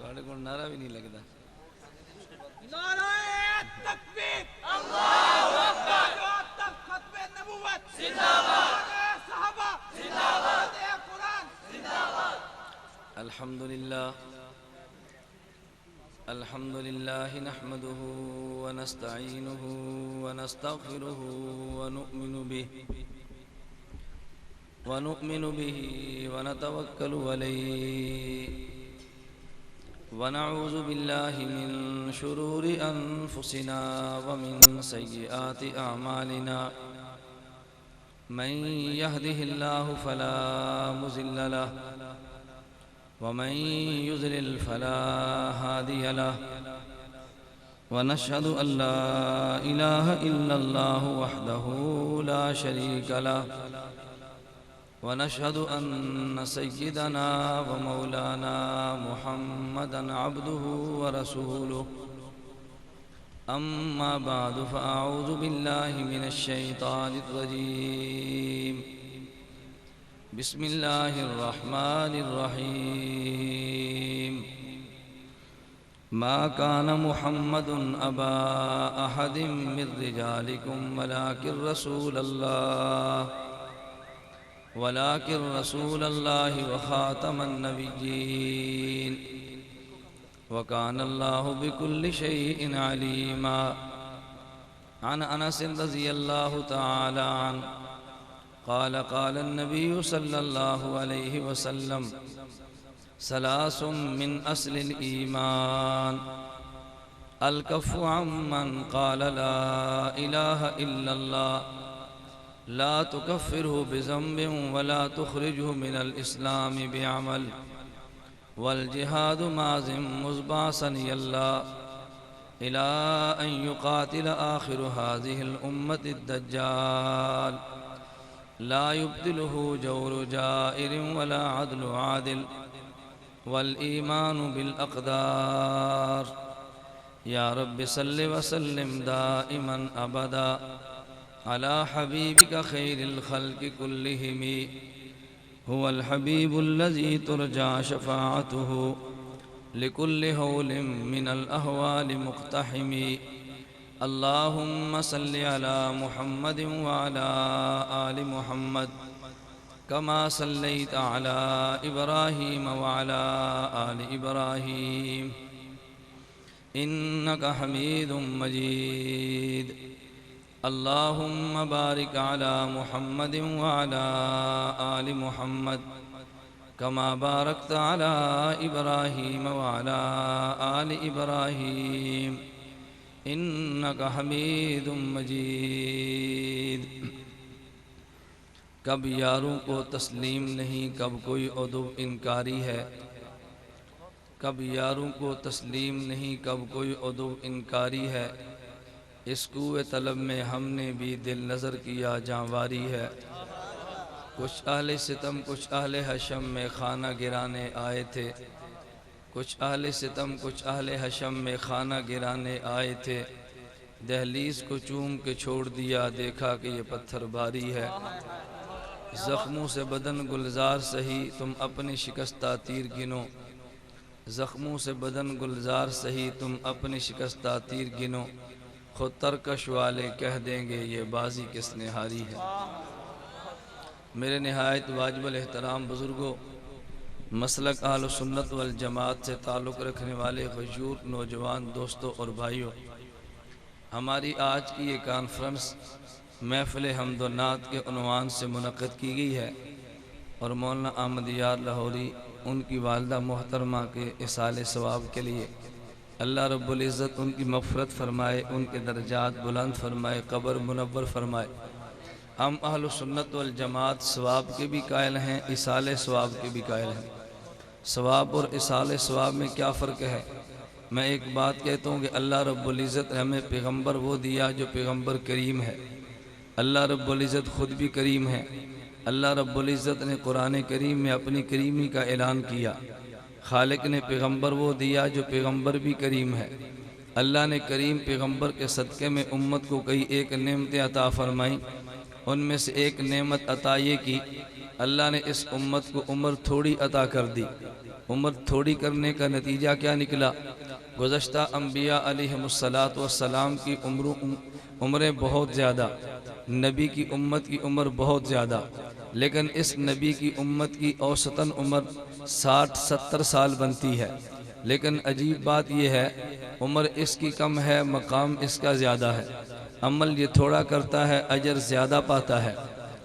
थोड़े को नारा भी नहीं लगता। नाराए तकबीर, अल्लाहु अकबर, तब खत्मे नबुव्वत जिंदाबाद, सहाबा जिंदाबाद, कुरान जिंदाबाद। अल्हम्दुलिल्लाह अल्हम्दुलिल्लाह नहमदुहु व नस्तईनुहु व नस्तगफिरुहु व नु'मिनु बिही व नतवक्कलु अलैहि व नऊज़ु बिल्लाहि मिन शुरूरि अनफुसिना व मिन सय्यिआति अअमालिना मन यहदिहिल्लाहु फला मुज़िल्ल लहु व मन युज़लिल फला हादिय लहु व नशहदु अल्ला इलाहा इल्लल्लाहु वहदहु ला शरीका लहु व नशहदु अन्न सय्यिदना व मौलाना मुहम्मदन अब्दुहु व रसूलुहु अम्मा बादु फ़अऊज़ु बिल्लाहि मिनश शैतानिर रजीम बिस्मिल्लाहिर रहमानिर रहीम मा कान मुहम्मदुन अबा अहदिम मिर रिजालिकुम वलाकिर रसूलल्लाहि व खातमन नबिय्यीन व कानल्लाहु बिकुल्लि शैइन अलीमा। अन अनस रज़ियल्लाहु तआला अन्हु क़ाल क़ाल अन्नबिय्यु सल्लल्लाहु अलैहि वसल्लम सलासुम मिन अस्लिल ईमान अल कफ़्फ़ु अम्मन क़ाल ला इलाहा इल्लल्लाह ला तुकफ़्फ़िरहु बिज़ंबिन वला तुख़रिजुहु मिनल इस्लामि बिअमल वल जिहादु माज़िम मुज़बासन यल्लाह इला अन युक़ातिल आख़िरु हाज़िहिल उम्मति दज्जाल ला युब्दिलुहु जौरु जाइरिन वला अदलु आदिल वल ईमानु बिल अक़दार। या रब्बि सल्लि व सल्लिम दाइमन अबदा अला हबीबिका खैरिल खल्क़ि कुल्लिहिम हुवल हबीबुल्लज़ी तुरजा शफ़ाअतुहु लिकुल्लि हौलिन मिनल अहवालि मुक़्तहिम। अल्लाहुम्मा सल्लि अला मुहम्मदिन व अला आलि मुहम्मद कमा सल्लैता अला इब्राहीम व अला आलि इब्राहीम इन्नका हमीदुम मजीद। अल्लाहुम्मा बारिक अला मुहम्मदिन व अला आलि मुहम्मद कमा बारकता अला इब्राहीम व अला आलि इब्राहीम इन्नका हमीदुम मजीद। कब यारों को तस्लीम नहीं, कब कोई उदव इनकारी है। कब यारों को तस्लीम नहीं, कब कोई उदव इनकारी है। इस कुए तलब में हमने भी दिल नज़र किया जांवारी है। कुछ अहले सितम कुछ अहले हशम में खाना गिराने आए थे। कुछ अहले सितम कुछ अहले हशम में खाना गिराने आए थे। दहलीज को चूम के छोड़ दिया, देखा कि ये पत्थर भारी है। ज़ख्मों से बदन गुलजार सही, तुम अपनी शिकस्ता तीर गिनो। ज़ख्मों से बदन गुलजार सही, तुम अपनी शिकस्ता तीर गिनो। खुद तरकश वाले कह देंगे ये बाजी किसने हारी है। मेरे निहायत वाजिबुल एहतराम बुज़ुर्गों, मसलक अहल सुन्नत वल जमात से ताल्लुक़ रखने वाले ख़ुशूर नौजवान दोस्तों और भाइयों, हमारी आज की ये कॉन्फ्रेंस महफ़िल हम्द व नात के उन्वान से मुनक़्क़िद की गई है और मौलाना अहमद यार लाहौरी उनकी वालिदा मोहतरमा के इसाले सवाब के लिए अल्लाह रब्बुल इज़्ज़त उनकी मग़फ़िरत फ़रमाए, उनके दर्जात बुलंद फ़रमाए, क़ब्र मुनव्वर फ़रमाए। हम अहल सुन्नत वल जमात सवाब के भी कायल हैं, इसाले सवाब के भी कायल हैं। सवाब और इसाले सवाब में क्या फ़र्क है? मैं एक बात कहता हूँ कि अल्लाह रब्बुल इज़्ज़त ने हमें पैगम्बर वो दिया जो पैगम्बर करीम है। अल्लाह रब्बुल इज़्ज़त ख़ुद भी करीम है। अल्लाह रब्बुल इज़्ज़त ने कुरान करीम में अपनी करीमी का ऐलान किया। खालिक ने पैगम्बर वो दिया जो पैगम्बर भी करीम है। अल्लाह ने करीम पैगम्बर के सदक़े में उम्मत को कई एक नेमतें अता फ़रमाई। उनमें से एक नेमत अता ये की, अल्लाह ने इस उम्मत को उम्र थोड़ी अता कर दी। उम्र थोड़ी करने का नतीजा क्या निकला? गुज़श्ता अम्बिया अलैहिमुस्सलातु वस्सलाम की उम्रें बहुत ज़्यादा, नबी की उम्मत की उम्र बहुत ज़्यादा, लेकिन इस नबी की उम्मत की औसतन उम्र 60-70 साल बनती है। लेकिन अजीब बात यह है, उम्र इसकी कम है, मकाम इसका ज़्यादा है। अमल ये थोड़ा करता है, अजर ज़्यादा पाता है।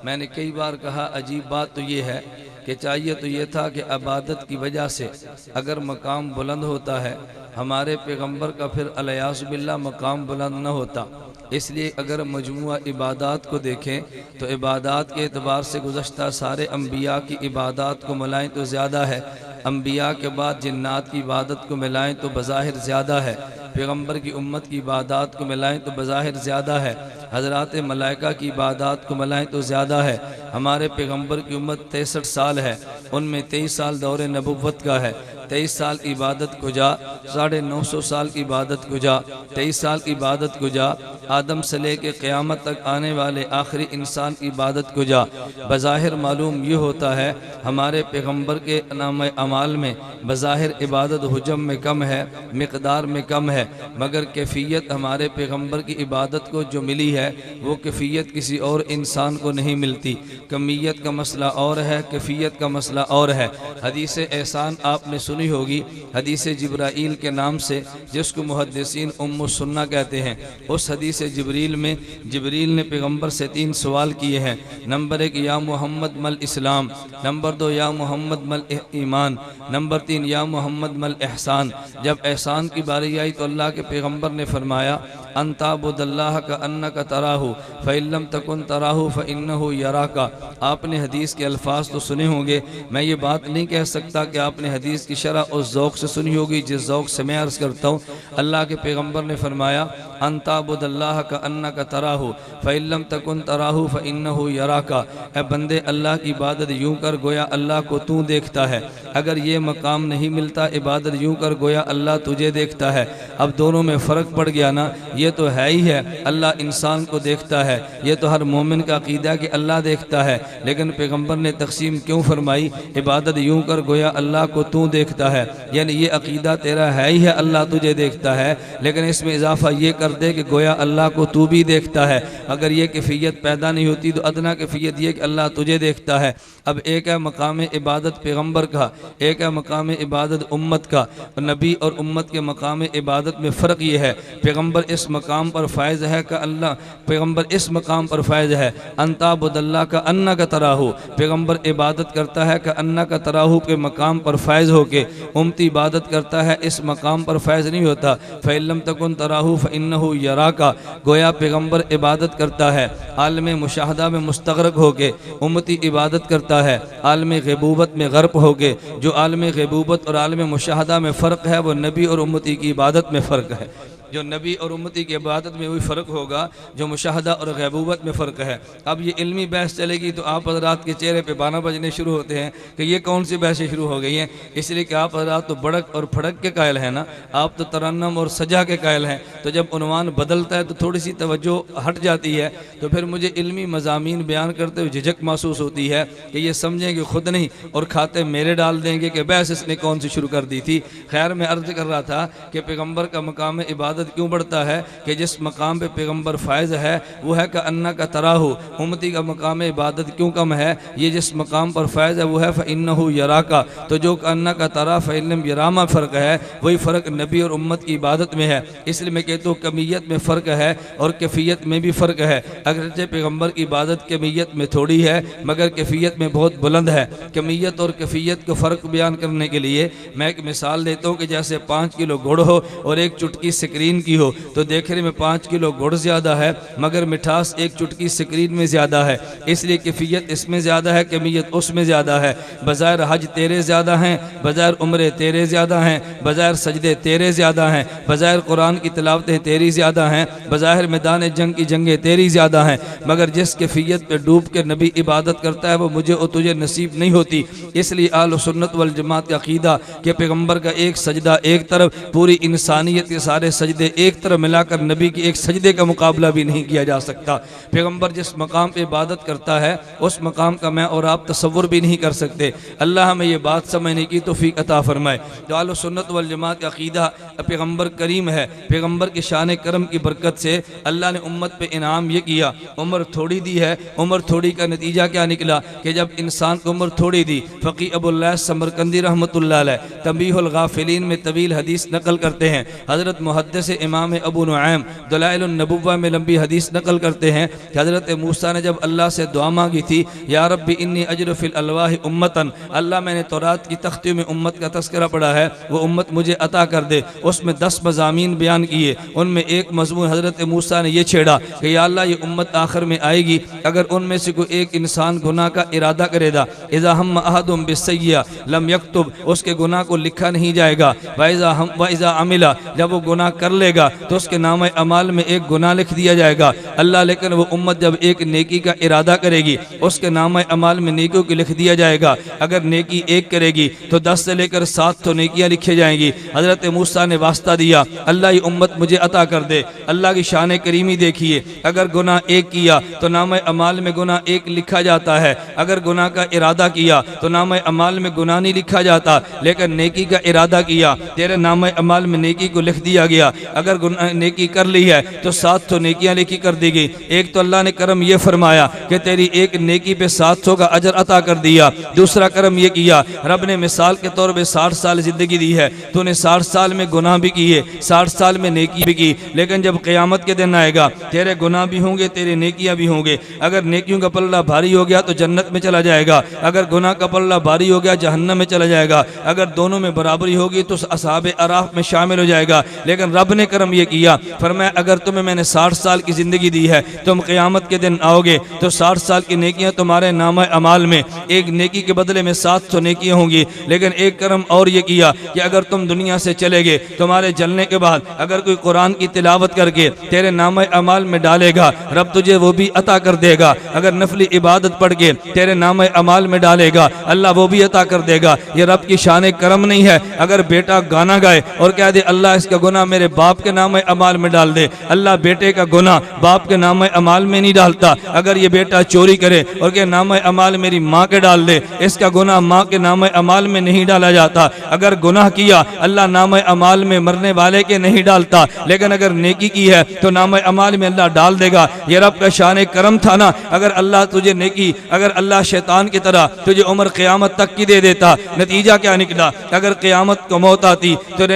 मैंने कई बार कहा, अजीब बात तो ये है कि चाहिए तो ये था कि इबादत की वजह से अगर मकाम बुलंद होता है, हमारे पैगंबर का फिर अलयासु बिल्लाह मकाम बुलंद न होता। इसलिए अगर मजमुआ इबादत को देखें तो इबादत के एतबार से गुज़श्ता सारे अम्बिया की इबादत को मिलाएं तो ज़्यादा है। अम्बिया के बाद जिन्नात की इबादत को मिलाएं तो बज़ाहिर ज़्यादा है। पैगंबर की उम्मत की इबादत को मिलाएं तो बज़ाहिर ज़्यादा है। हज़रात मलाइका की इबादत को मिलाएं तो ज़्यादा है। हमारे पैगंबर की उम्मत 63 साल है, उनमें 23 साल दौरे नबुव्वत का है। 23 साल की इबादत को जा, 950 साल की इबादत को जा, 23 साल की इबादत को जा, आदम से लेकर क़यामत तक आने वाले आखिरी इंसान की इबादत को जा। बज़ाहिर मालूम ये होता है हमारे पैगंबर के नाम अमाल में बज़ाहिर इबादत हुजम में कम है, मिक़दार में कम है, मगर कैफियत हमारे पैगंबर की इबादत को जो मिली है वो कैफियत किसी और इंसान को नहीं मिलती। कमियत का मसला और है, कैफियत का मसला और है। हदीस एहसान आपने सुनी होगी, हदीस जिब्राईल के नाम से, जिसको मुहद्दिसीन उम्मुस सुन्ना कहते हैं। उस हदीस जिब्रील में जिब्रील ने पैगंबर से 3 सवाल किए हैं। नंबर 1, या मोहम्मद मल इस्लाम। नंबर 2, या मोहम्मद मल ईमान। नंबर 3, या मोहम्मद मल एहसान। जब एहसान की बारी आई तो अल्लाह के पैगंबर ने फरमाया, अंताबुदल्लाह का अन्ना का तराहू फ़इल्लम तकुन तराहू फ़इन्नहु यराका। आपने हदीस के अल्फाज तो सुने होंगे, मैं ये बात नहीं कह सकता कि आपने हदीस की शरह उस ज़ौक़ से सुनी होगी जिस ज़ौक़ से मैं अर्ज़ करता हूँ। अल्लाह के पैगंबर ने फरमाया, अंताबुदल्लाह का अन्ना का तराहू फ़इल्लम तकुन तराहू फ़इन्नहु यराका। ए बंदे, अल्लाह की इबादत यूँ कर गोया अल्लाह को तू देखता है। अगर ये मकाम नहीं मिलता, इबादत यूँ कर गोया अल्लाह तुझे देखता है। अब दोनों में फ़र्क पड़ गया ना। ये तो है ही है, अल्लाह इंसान को देखता है, ये तो हर मोमिन का अकीदा कि अल्लाह देखता है। लेकिन पैगंबर ने तकसीम क्यों फरमाई, इबादत यूँ कर गोया अल्लाह को तू देखता है। यानी ये अकीदा तेरा है ही है, अल्लाह तुझे देखता है, लेकिन इसमें इजाफा ये कर दे कि गोया अल्लाह को तू भी देखता है। अगर ये कैफियत पैदा नहीं होती तो अदना कैफियत ये कि अल्लाह तुझे देखता है। अब एक है मकाम इबादत पैगंबर का, एक है मकाम इबादत उम्मत का। नबी और उम्मत के मकाम इबादत में फ़र्क ये है, पैगंबर इस मकाम पर फ़ायज़ है का अल्लाह, पैगंबर इस मकाम पर फ़ायज़ है अंताबुदल्लाह का अन्ना का तराहू। पैगंबर इबादत करता है का अन्ना का तराहू के मकाम पर फ़ायज़ होके, उम्मती इबादत करता है इस मकाम पर फ़ायज़ नहीं होता। फ़इल्लम तकुन तराहू फ़इन्नहु यराका। गोया पैगंबर इबादत करता है आलम मुशाहदा में मुस्तग़रक़ होके, उम्मती इबादत करता है आलम ग़ैबूबत में ग़र्क़ होके। जो आलम ग़ैबूबत और आलम मुशाहदा में फ़र्क है वो नबी और उम्मती की इबादत में फ़र्क है। जो नबी और उम्मती की इबादत में वही फ़र्क होगा जो मुशाहदा और ग़ैबूबत में फ़र्क है। अब ये इल्मी बहस चलेगी तो आप हज़रात के चेहरे पे बाना बजने शुरू होते हैं कि ये कौन सी बहसें शुरू हो गई हैं। इसलिए कि आप हज़रात तो बड़क और फड़क के कायल हैं ना, आप तो तरन्नम और सजा के कायल हैं। तो जब उन्वान बदलता है तो थोड़ी सी तवज्जो हट जाती है, तो फिर मुझे इल्मी मज़ामीन बयान करते हुए झिझक महसूस होती है कि ये समझें कि खुद नहीं और खाते मेरे डाल देंगे कि बहस इसने कौन सी शुरू कर दी थी। खैर, मैं अर्ज़ कर रहा था कि पैगंबर का मकाम इबादत क्यों बढ़ता है कि जिस मकाम पे पैगंबर फ़ायज़ है वो है का अन्ना का तराहू। उम्मती का मकाम इबादत क्यों कम है, ये जिस मकाम पर फ़ायज़ है वो है फ़इन्नहु यराका। तो जो अन्ना का तरा फ़इल्लम यरामा फ़र्क है, वही फ़र्क नबी और उम्मत की इबादत में है। इसलिए मैं कहता हूँ कमियत में फ़र्क है और कैफियत में भी फ़र्क है। अगरचे पैगंबर की इबादत कमियत में थोड़ी है मगर कैफियत में बहुत बुलंद है। कमियत और कैफियत को फ़र्क बयान करने के लिए मैं एक मिसाल देता हूँ कि जैसे 5 किलो गुड़ हो और एक चुटकी स्क्रीन की हो, तो देखने में 5 किलो गुड़ ज़्यादा है मगर मिठास एक चुटकी स्क्रीन में ज़्यादा है। इसलिए कैफियत इसमें ज़्यादा है, कमियत उसमें ज़्यादा है। बज़ाहिर हज तेरे ज़्यादा हैं, बज़ाहिर उम्रे तेरे ज़्यादा हैं, बज़ाहिर सजदे तेरे ज़्यादा हैं, बज़ाहिर कुरान की तिलावतें तेरी ज़्यादा हैं, बज़ाहिर मैदान जंग की जंगें तेरी ज़्यादा हैं। मगर जिस कैफियत पे डूब के नबी इबादत करता है वो मुझे और तुझे नसीब नहीं होती। इसलिए आल सुन्नत वल जमात का अक़ीदा कि पैगंबर का एक सजदा एक तरफ, पूरी इंसानियत के सारे सजदे सजदे एक तरफ मिलाकर नबी के एक सजदे का मुकाबला भी नहीं किया जा सकता। पैगंबर जिस मकाम पे इबादत करता है उस मकाम का मैं और आप तसव्वुर भी नहीं कर सकते। अल्लाह हमें ये बात समझने की तौफीक अता फरमाए। तो आलो सुन्नत वल जमात का अकीदा पैगंबर करीम है। पैगंबर के शान करम की बरकत से अल्लाह ने उम्मत पे इनाम ये किया, उम्र थोड़ी दी है। उम्र थोड़ी का नतीजा क्या निकला कि जब इंसान को उम्र थोड़ी दी, फ़क़ी अबुल्लाह समरकंदी रहमतुल्लाह अलैह तंबीहुल गाफिलीन में तवील हदीस नकल करते हैं। हज़रत मुहद्दिस इमाम अबू नुआइम दलाइलुन नबुव्वा में लंबी हदीस नकल करते हैं कि हज़रत मूसा ने जब अल्लाह से दुआ मांगी थी, या रब्बी इन्नी अजर फिल अलवाह उम्मतन, अल्लाह मैंने तौरात की तख्ती में उम्मत का तस्करा पढ़ा है, वो उम्मत मुझे अता कर दे। उसमें 10 मज़ामीन बयान किए, उनमें एक मज़मून हज़रत मूसा ने यह छेड़ा कि या अल्लाह ये उम्मत आखिर में आएगी, अगर उनमें से कोई एक इंसान गुनाह का इरादा करेगा, इज़ा हम अहदुम बिस्सय्या लम यक्तुब, उसके गुनाह को लिखा नहीं जाएगा। वइज़ा अमिला, जब वो गुनाह कर लेगा तो उसके नामे अमाल में एक गुनाह लिख दिया जाएगा। अल्लाह लेकिन वो उम्मत जब एक नेकी का इरादा करेगी उसके नामे अमाल में नेकियों को लिख दिया जाएगा। अगर नेकी एक करेगी तो 10 से लेकर 7 तो नेकियां लिखी जाएंगी। हज़रत मूसा ने वास्ता दिया, अल्लाह ये उम्मत मुझे अता कर दे। अल्लाह की शान करीमी देखिए, अगर गुनाह एक किया तो नामे अमाल में गुनाह एक लिखा जाता है, अगर गुनाह का इरादा किया तो नामे अमाल में गुनाह नहीं लिखा जाता, लेकिन नेकी का इरादा किया तेरे नामे अमाल में नेकी को लिख दिया गया। अगर नेकी कर ली है तो 7 तो नेकियां लिखी कर दी गई। एक तो अल्लाह ने करम ये फरमाया कि तेरी एक नेकी पे 700 का अजर अता कर दिया। दूसरा करम ये किया, रब ने मिसाल के तौर पे 60 साल जिंदगी दी है, तूने 60 साल में गुनाह भी किए, 60 साल में नेकी भी की, लेकिन जब क़यामत के दिन आएगा तेरे गुनाह भी होंगे, तेरे नेकियां भी होंगे। अगर नेकियों का पल्ला भारी हो गया तो जन्नत में चला जाएगा, अगर गुनाह का पल्ला भारी हो गया जहन्नम में चला जाएगा। अगर दोनों में बराबरी होगी तो असहाबे अराफ में शामिल हो जाएगा। लेकिन रब ने करम ये किया, फरमाया अगर तुम्हें मैंने 60 साल की ज़िंदगी दी है, तुम क़यामत के दिन आओगे तो 60 साल की नेकियां तुम्हारे नाम अमाल में, एक नेकी के बदले में 700 नेकियां होंगी। लेकिन एक करम और ये किया कि अगर तुम दुनिया से चले गए, तुम्हारे जलने के बाद अगर कोई कुरान की तिलावत करके तेरे नाम अमाल में डालेगा, रब तुझे वो भी अता कर देगा। अगर नफली इबादत पढ़ के तेरे नाम अमाल में डालेगा, अल्लाह वो भी अता कर देगा। ये रब की शान करम नहीं है? अगर बेटा गाना गाए और कह दे अल्लाह इसका गुनाह मेरे बाप के नाम अमाल में डाल दे, अल्लाह बेटे का गुनाह बाप के नाम अमाल में नहीं डालता। अगर ये बेटा चोरी करे और के नाम अमाल मेरी माँ के डाल दे, इसका गुनाह माँ के नाम अमाल में नहीं डाला जाता। अगर गुनाह किया अल्लाह नाम अमाल में मरने वाले के नहीं डालता, लेकिन अगर नेकी की है तो नाम अमाल में अल्लाह डाल देगा। ये रब का शान करम था ना। अगर अल्लाह तुझे नेकी, अगर अल्लाह शैतान की तरह तुझे उम्र क़यामत तक की दे देता, नतीजा क्या निकला? अगर क़यामत को मौत आती तो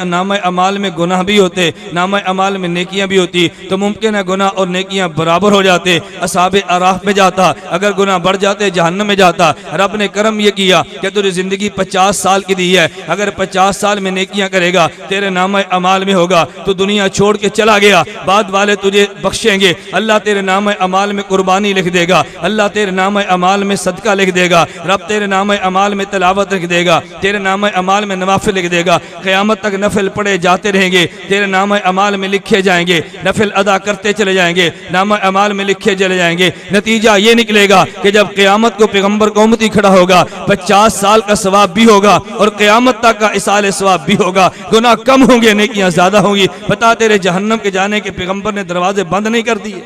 नाम अमाल में गुनाह भी होते, नाम अमाल में नेकियां भी होती, तो मुमकिन है गुनाह और नेकियां बराबर हो जाते, असहाबे अराफ में जाता। अगर गुनाह बढ़ जाते जहन्नम में जाता। रब ने करम ये किया कि तुझे जिंदगी 50 साल की दी है, अगर 50 साल में नेकियां करेगा तेरे नाम अमाल में होगा तो दुनिया छोड़ के चला गया, बाद वाले तुझे बख्शेंगे, अल्लाह तेरे नाम अमाल में कुर्बानी लिख देगा, अल्लाह तेरे नाम अमाल में सदका लिख देगा, रब तेरे नाम अमाल में तिलावत लिख देगा, तेरे नाम अमाल में नवाफिल लिख देगा। क़यामत तक नफिल पढ़े जाते रहेंगे, तेरे नाम अमाल में लिखे जाएंगे, नफिल अदा करते चले जाएंगे, नाम अमाल में लिखे चले जाएंगे। नतीजा ये निकलेगा कि जब क़यामत को पैगंबर का उम्मती खड़ा होगा, 50 साल का सवाब भी होगा और क़यामत तक का इसाले सवाब भी होगा। गुनाह कम होंगे, नेकियां ज्यादा होंगी। बता तेरे जहन्नम के जाने के पैगंबर ने दरवाजे बंद नहीं कर दिए।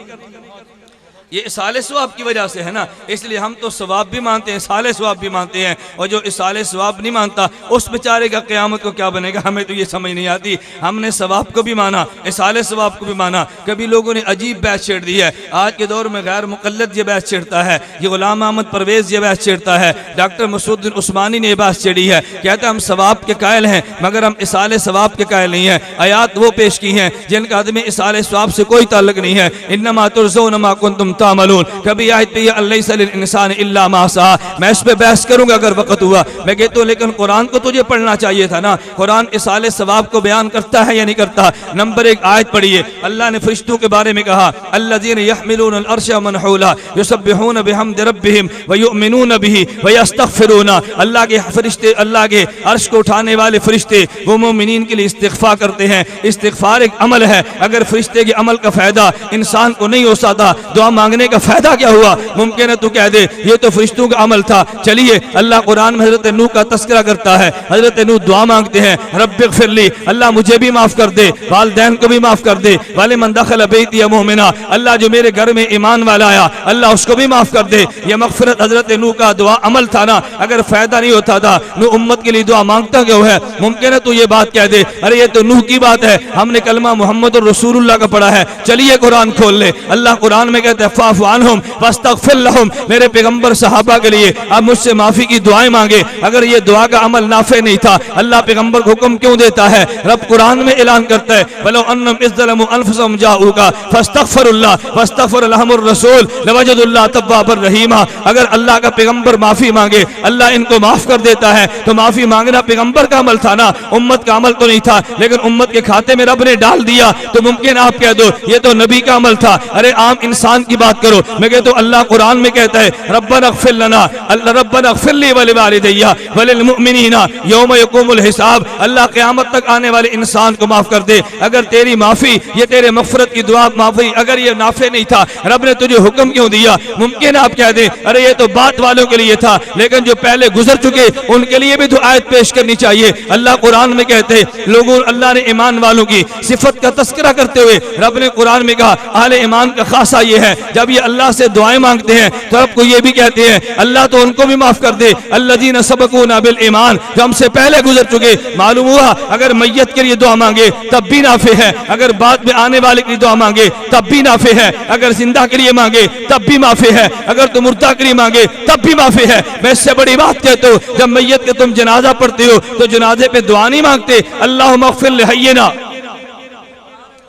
ये इसाले सवाब की वजह से है ना, इसलिए हम तो सवाब भी मानते हैं, इसाले सवाब भी मानते हैं। और जो इसाले सवाब नहीं मानता उस बेचारे का क़यामत को क्या बनेगा, हमें तो ये समझ नहीं आती। हमने सवाब को भी माना, इसाले सवाब को भी माना। कभी लोगों ने अजीब बहस छेड़ दी है। आज के दौर में गैर मुक़ल्लिद ये बहस छेड़ता है, ये गुलाम अहमद परवेज़ ये बहस छेड़ता है, डॉक्टर मसूद उस्मानी ने ये बहस छेड़ी है। कहते हम सवाब के कायल हैं मगर हम इसाले सवाब के कायल नहीं हैं। आयात वो पेश की हैं जिनका आदमी इसाले सवाब से कोई ताल्लुक नहीं है। इन्नमा तुरज़ौना मा कुंतुम तामलून। कभी आयत पे अल्लैसा लिल इंसानि इल्ला मा सआ। मैं इस पे बहस करूंगा अगर वक्त हुआ। मैं कहता हूं लेकिन कुरान को तुझे पढ़ना चाहिए था ना। कुरान इसाले सवाब को बयान करता है या नहीं करता? नंबर 1 आयत पढ़िए। अल्लाह ने फरिश्तों के बारे में कहा, अल्लज़ीना यहमिलून अल अर्श व मन हौला युसब्बिहून बिहम्दि रब्बिहिम व युमिनून बिही व यस्तगफिरून। अल्लाह के फरिश्ते, अल्लाह के अर्श को उठाने वाले फरिश्ते वो मोमिनीन के लिए इस्तिग़फ़ार करते हैं। इस्तिग़फ़ार एक अमल है। अगर फरिश्ते के अमल का फायदा इंसान को नहीं हो सकता, दुआ मांग मांगने का फायदा क्या हुआ? मुमकिन है तू कह दे ये तो फरिश्तों का अमल था। चलिए अल्लाह कुरान में हजरत नूह का तस्करा करता है। हजरत नूह दुआ मांगते हैं, रब्बिग़फिरली, अल्लाह मुझे भी माफ कर दे, वालिदैन को भी माफ कर दे, वाले मन दखल बैती मुमिना, अल्लाह जो मेरे घर में ईमान वाला आया अल्लाह उसको भी माफ कर दे। ये मगफिरत हजरत नूह का दुआ अमल था ना, अगर फायदा नहीं होता था नूह उम्मत के लिए दुआ मांगता क्यों है? मुमकिन है तू ये बात कह दे अरे ये तो नूह की बात है, हमने कलमा मोहम्मद और रसूलुल्लाह का पढ़ा है। चलिए कुरान खोल ले, अल्लाह कुरान में कहते हैं फ़ाफ़ु अन्हुम वस्तग़फिर लहुम, मेरे पैगंबर सहाबा के लिए आप मुझसे माफी की दुआएं मांगे। अगर ये दुआ का अमल नाफे नहीं था अल्लाह पैगंबर को हुक्म क्यों देता है? रब कुरान में ऐलान करता है वलो अन्नहुम इज़्ज़लमू अनफुसहुम जाऊका फस्तग़फिरुल्लाह वस्तग़फर लहुमुर रसूल लवजदुल्लाह तव्वाबर रहीमा। अगर अल्लाह का पैगंबर माफी मांगे अल्लाह इनको माफ कर देता है। तो माफी मांगना पैगंबर का अमल था ना, उम्मत का अमल तो नहीं था, लेकिन उम्मत के खाते में रब ने डाल दिया तो मुमकिन आप कह दो ये तो नबी का अमल था। अरे आम इंसान की बात करो, मैं कहता हूं अल्लाह कुरान में कहता है रब्बना अग़फिर लना, अल्लाह रब्बना अग़फिर ली व लिवालिदैया व लिल मुमिनीना यौम यक़ूमुल हिसाब, अल्लाह क़यामत तक आने वाले इंसान को माफ कर दे। अगर तेरी माफी, ये तेरे मग़फ़िरत की दुआ माफी अगर ये नाफे नहीं था रब ने तुझे हुक्म क्यों दिया? मुमकिन आप कह दें अरे ये तो बात वालों के लिए था, लेकिन जो पहले गुजर चुके उनके लिए भी तो आयत पेश करनी चाहिए। अल्लाह कुरान में कहते हैं लोगों, अल्लाह ने ईमान वालों की सिफत का तस्करा करते हुए रब ने कुरान में कहा अहले ईमान का खासा ये है जब ये अल्लाह से दुआएं मांगते हैं तो रब को ये भी कहते हैं अल्लाह तो उनको भी माफ कर दे, अल्लज़ीना सबक़ूना बिल ईमान, जो हमसे पहले गुजर चुके। मालूम हुआ अगर मैयत के लिए दुआ मांगे तब भी नाफे है, अगर बाद में आने वाले के लिए दुआ मांगे तब भी नाफे है, अगर जिंदा के लिए मांगे तब भी माफे है, अगर तुम मुर्दा के लिए मांगे तब भी माफे है। मैं इससे बड़ी बात कहता हूँ जब मैयत के तुम जनाजा पढ़ते हो तो जनाजे पे दुआ नहीं मांगते अल्लाहुम्मा अग़फिर लिहय्यिना,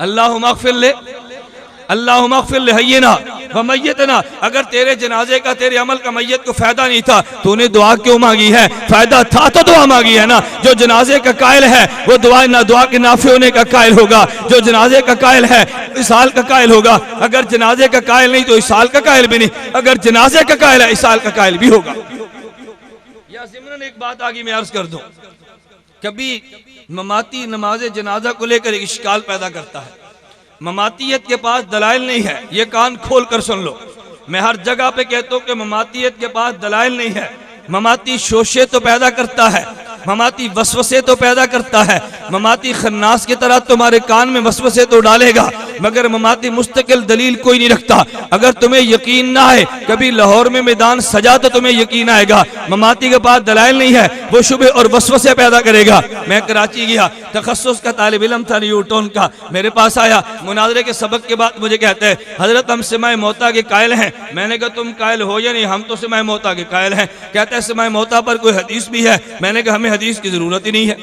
अल्लाहुम्मा अग़फिर लिहय्यिना व मय्यितना। अगर तेरे जनाजे का, तेरे अमल का मैयत को फायदा नहीं था तूने दुआ क्यों मांगी है? फायदा था तो दुआ मांगी है ना। जो जनाजे का कायल है वो दुआ के नाफे होने का कायल होगा, जो जनाजे का कायल है इसाल का कायल होगा। अगर जनाजे का कायल नहीं तो इसाल का कायल भी नहीं, अगर जनाजे का कायल है इसाल का कायल भी होगा। या सिमरन एक बात आगे मैं अर्ज कर दूं, कभी ममाती नमाज जनाजा को लेकर एक इश्काल पैदा करता है। ममातियत के पास दलाइल नहीं है, ये कान खोल कर सुन लो। मैं हर जगह पे कहता हूँ कि ममातियत के पास दलाइल नहीं है। ममाती शोशे तो पैदा करता है, ममाती वसवसे तो पैदा करता है, ममाती खन्नास की तरह तुम्हारे कान में वसवसे तो डालेगा, मगर ममाती मुस्तकिल दलील कोई नहीं रखता। अगर तुम्हें यकीन ना है कभी लाहौर में मैदान सजा तो तुम्हें यकीन आएगा। ममाती के पास दलाइल नहीं है, वो शुबे और वसवसे पैदा करेगा। मैं कराची गया, तखस्सुस का तालिब इल्म था न्यूटन का, मेरे पास आया मुनाजरे के सबक के बाद मुझे कहते हैं हजरत हम सिमाए मौता के कायल हैं। मैंने कहा तुम कायल हो या नहीं? हम तो सिमाए मौता के कायल हैं। कहते हैं सिमाए मौता पर कोई हदीस भी है? मैंने कहा हमें हदीस की जरूरत ही नहीं है,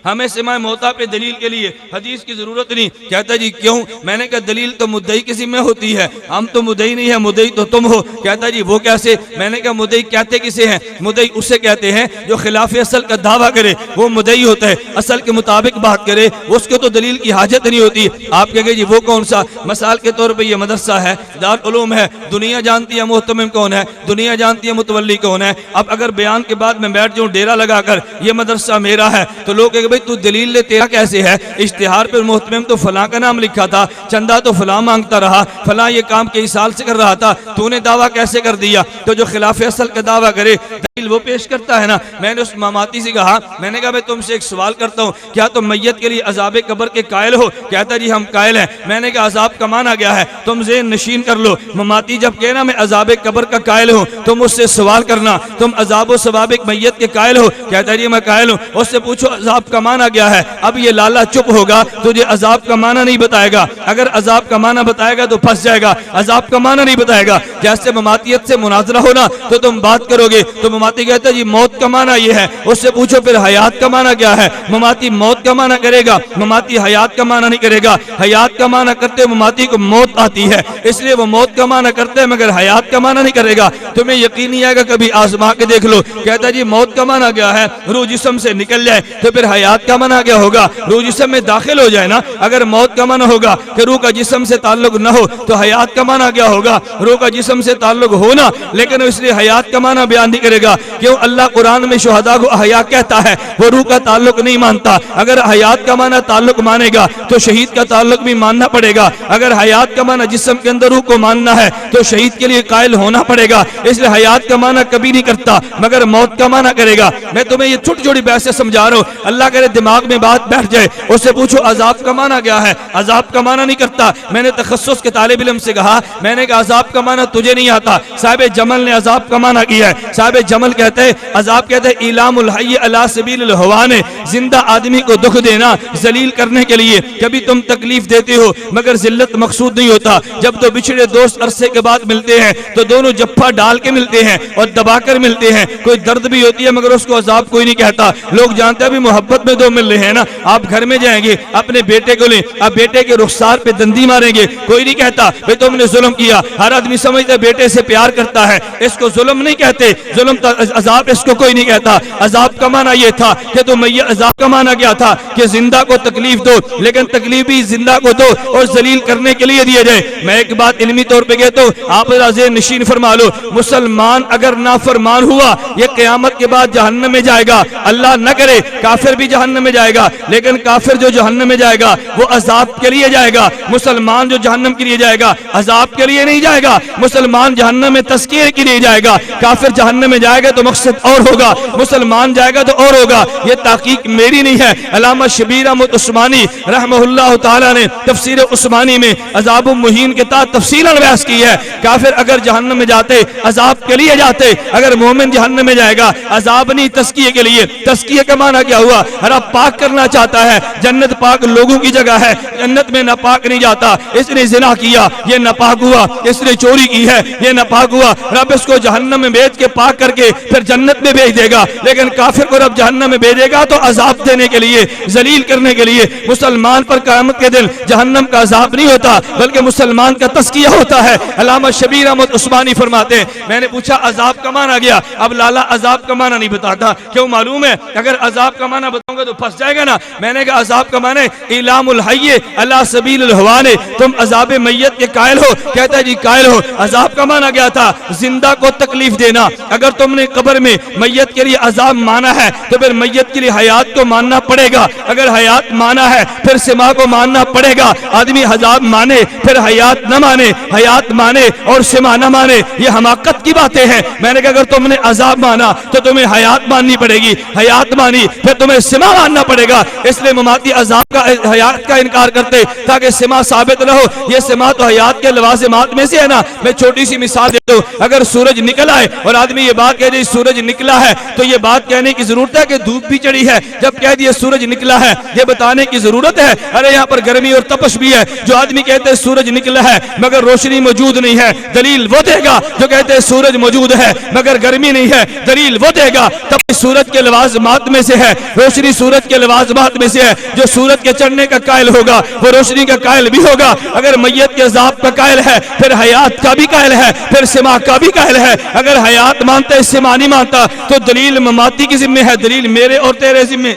हमें सिमाए मौता पे दलील के लिए हदीस की जरूरत नहीं। कहता जी क्यों? मैंने कहा दलील तो मुद्दई की जिम्मे होती है, हम तो मुद्दई नहीं है, मुद्दई तो तुम हो। कहता जी वो कैसे? मैंने कहा मुद्दई कहते किसे हैं? मुद्दई उसे कहते हैं जो खिलाफ असल का दावा करे, वो मुद्दई होता है। असल के मुताबिक बात करे उसको तो दलील की हाजत नहीं होती। आप कहेंगे जी वो कौन सा? मिसाल के तौर पर यह मदरसा है, दारुल उलूम है, दुनिया जानती है मुहतमिम कौन है, दुनिया जानती है मुतवल्ली कौन है। अब अगर बयान के बाद मैं बैठ जाऊँ डेरा लगाकर ये मदरसा मेरा है तो लोग कहेंगे तू दलील ले तेरा कैसे है? इश्तिहार पर मुहतमिम तो फलां का नाम लिखा था, चंदा तो फलां मांगता रहा, फलां ये काम कई साल से कर रहा था, तूने दावा कैसे कर दिया? तो जो खिलाफ असल का दावा करे दलील वो पेश करता है ना। मैंने उस मामाती से कहा, मैंने कहा मैं तुमसे एक सवाल करता हूँ, क्या तुम मैयत के लिए अजाब कब्र के कायल हो? कहता जी हम कायल हैं। मैंने कहा अजाब का माना गया है, तुम ज़ेहन नशीन कर लो। मामाती जब कहना मैं अजाब कब्र का कायल हूँ तुम उससे सवाल करना तुम अजाब व सवाबिक मैयत के कायल हो? कहता जी मैं कायल हूँ। उससे पूछो अजाब का माना गया है। अब ये लाला चुप होगा, तुझे अजाब का माना नहीं बताएगा। अगर अजाब का माना बताएगा तो फंस जाएगा, अजाब का माना नहीं बताएगा। जैसे ममातियत से मुनाजरा होना तो तुम बात करोगे तो ममाती कहता है जी मौत का माना ये है। उससे पूछो फिर हयात का माना क्या है? ममाती मौत का माना करेगा, ममाती हयात का माना नहीं करेगा। हयात का माना करते ममाती को मौत आती है इसलिए वो मौत का माना करते हैं मगर हयात का माना नहीं करेगा। तुम्हें यकीन नहीं आएगा, कभी आजमा के देख लो। कहता जी मौत का माना क्या है? रूह जिस्म से निकल जाए। तो फिर हयात का माना क्या होगा? रूह जिस्म में दाखिल हो जाए ना। अगर मौत का माना होगा कि रूह का जिस्म से ताल्लुक न हो तो हयात का माना क्या होगा? रूह का जिस्म से ताल्लुक होना, लेकिन इसलिए हयात का माना बयान नहीं करेगा। क्यों अल्लाह कुरान में शुहदा को अहया कहता है, वो रूह का ताल्लुक नहीं मानता। अगर हयात का माना ताल्लुक मानेगा तो शहीद का ताल्लुक भी मानना पड़ेगा। अगर हयात का माना जिस्म के अंदर रूह को मानना है तो शहीद के लिए कायल होना पड़ेगा। इसलिए हयात का माना कभी नहीं करता मगर मौत का माना करेगा। मैं तुम्हें ये छोटी छोटी बहसें समझा रहा हूँ, अल्लाह करे दिमाग में बात बैठ जाए। उससे पूछो अजाब का माना क्या है, अजाब का माना नहीं करता। मैंने तखस्सुस के तालिब इल्म से कहा, मैंने कहा अजाब का माना तुझे नहीं आता। साहिब जमल ने अजाब का माना किया है। साहिब जमल कहते हैं अजाब कहते हैं इलामुल हय्य अला सबीलिल हवान, जिंदा आदमी को दुख देना जलील करने के लिए। कभी तुम तकलीफ देते हो मगर जिल्लत मकसूद नहीं होता। जब दो बिछड़े दोस्त अरसे के बाद मिलते हैं तो दोनों जफ्फा डाल के मिलते हैं और दबाकर मिलते हैं। कोई दर्द भी होती है मगर उसको अजाब कोई नहीं कहता। लोग जानते हैं भी मोहब्बत में दो मिल रहे हैं ना, आप घर में जाएंगे अपने बेटे को ले, आप बेटे के रुखसार पे दंदी मारेंगे, कोई नहीं कहता भाई तुमने जुल्म किया। हर आदमी समझता बेटे से प्यार करता है, इसको जुल्म नहीं कहते। जुल्म अजाब इसको कोई नहीं कहता। अजाब का माना यह था कि तुम अजाब का माना क्या था कि जिंदा को तकलीफ दो, लेकिन तकलीफ भी जिंदा को दो और जलील करने के लिए दिए जाए। मैं एक बात इल्मी तौर पे कहता हूँ, आप नशीन फरमा लो, मुसलमान अगर नाफरमान हुआ ये क़यामत के बाद जहन्नम में जाएगा। अल्लाह न करे काफिर भी जहन्नम में जाएगा, लेकिन काफिर जो जहन्नम में जाएगा वो अजाब के लिए जाएगा। मुसलमान जो जहन्नम के लिए जाएगा अजाब के लिए नहीं जाएगा। मुसलमान जहन्नम में तस्कीर के लिए जाएगा, काफिर जहन्नम में जाएगा तो मकसद और होगा, मुसलमान जाएगा तो और होगा। ये ताकीक मेरी नहीं है, अल्लामा शबीर अहमद उस्मानी रहमहुल्लाह ताला ने तफसीर उस्मानी में अजाब मुहीन के तहत तफसीलन बहस की है। काफिर अगर जहन्नम में जाते अजाब के लिए जाते, अगर मोमिन जहन्नम में जाएगा अजाब नहीं तस्किये के लिए। तस्किये का माना क्या हुआ, हरा पाक करना चाहता है। जन्नत पाक लोगों की जगह है, जन्नत में नापाक नहीं जाता। इसने जिना किया ये नापाक हुआ, इसने चोरी की है ये नापाक हुआ। रब इसको जहन्नम में भेज के पाक करके फिर जन्नत में भेज देगा। लेकिन काफिर को रब जहन्नम में भेजेगा तो अजाब देने के लिए, जलील करने के लिए। मुसलमान पर क़यामत के दिन जहन्नम का अजाब नहीं होता बल्कि मुसलमान का तस्किया होता है। अल्लामा शबीर अहमद उस्मानी फरमाते हैं, मैंने पूछा अजाब का माना गया, अब लाला अजाब का माना नहीं बताता, क्यों मालूम है अगर अजाब का माना बताऊंगा तो फंस जाएगा ना। मैंने कहा अजाब का माने इलामुल हय्य अला सबीलिल हवान, तुम अजाब मैयत के कायल हो। कहता है जी कायल हो। अजाब का माना गया था जिंदा को तकलीफ देना। अगर तुमने कब्र में मैयत के लिए अजाब माना है तो फिर मैयत के लिए हयात को मानना पड़ेगा। अगर हयात माना है फिर सिमा को मानना पड़ेगा। आदमी अजाब माने फिर हयात न माने, हयात माने और सिमा न माने, ये हमाकत की बातें हैं। मैंने कहा अगर तुमने अजाब माना तो तुम्हें हयात माननी पड़ेगी, हयात मानी फिर तुम्हें सिमा मानना पड़ेगा। इसलिए मुमाती अजाब का हयात का इनकार करते ताकि सिमा साबित न हो। ये सिमा तो हयात के लवाज़िमात में से है ना। मैं छोटी सी मिसाल देता हूँ, अगर सूरज निकल आए और आदमी ये बात कह दे सूरज निकला है तो ये बात कहने की जरूरत है कि धूप भी चढ़ी है। जब कह दिए सूरज निकला है ये बताने की जरूरत है। अरे यहाँ पर गर्मी और तपश भी है। जो आदमी कहते हैं सूरज निकला है मगर रोशनी मौजूद नहीं है, दलील वो देगा। जो कहते हैं सूरज मौजूद है मगर गर्मी नहीं है, दलील वो देगा। तब सूरज के लवाज़िमात में से है, रोशनी सूरज के लवाज़िमात में से है। जो सूरज के चढ़ने का कायल होगा वो रोशनी का कायल भी होगा। अगर मैयत के अजाब का कायल है फिर हयात का भी कायल है, फिर सिमा का भी कायल है। अगर हयात मानता है सिमा नहीं मानता तो दलील ममाती की जिम्मे है, दलील मेरे और तेरे जिम्मे।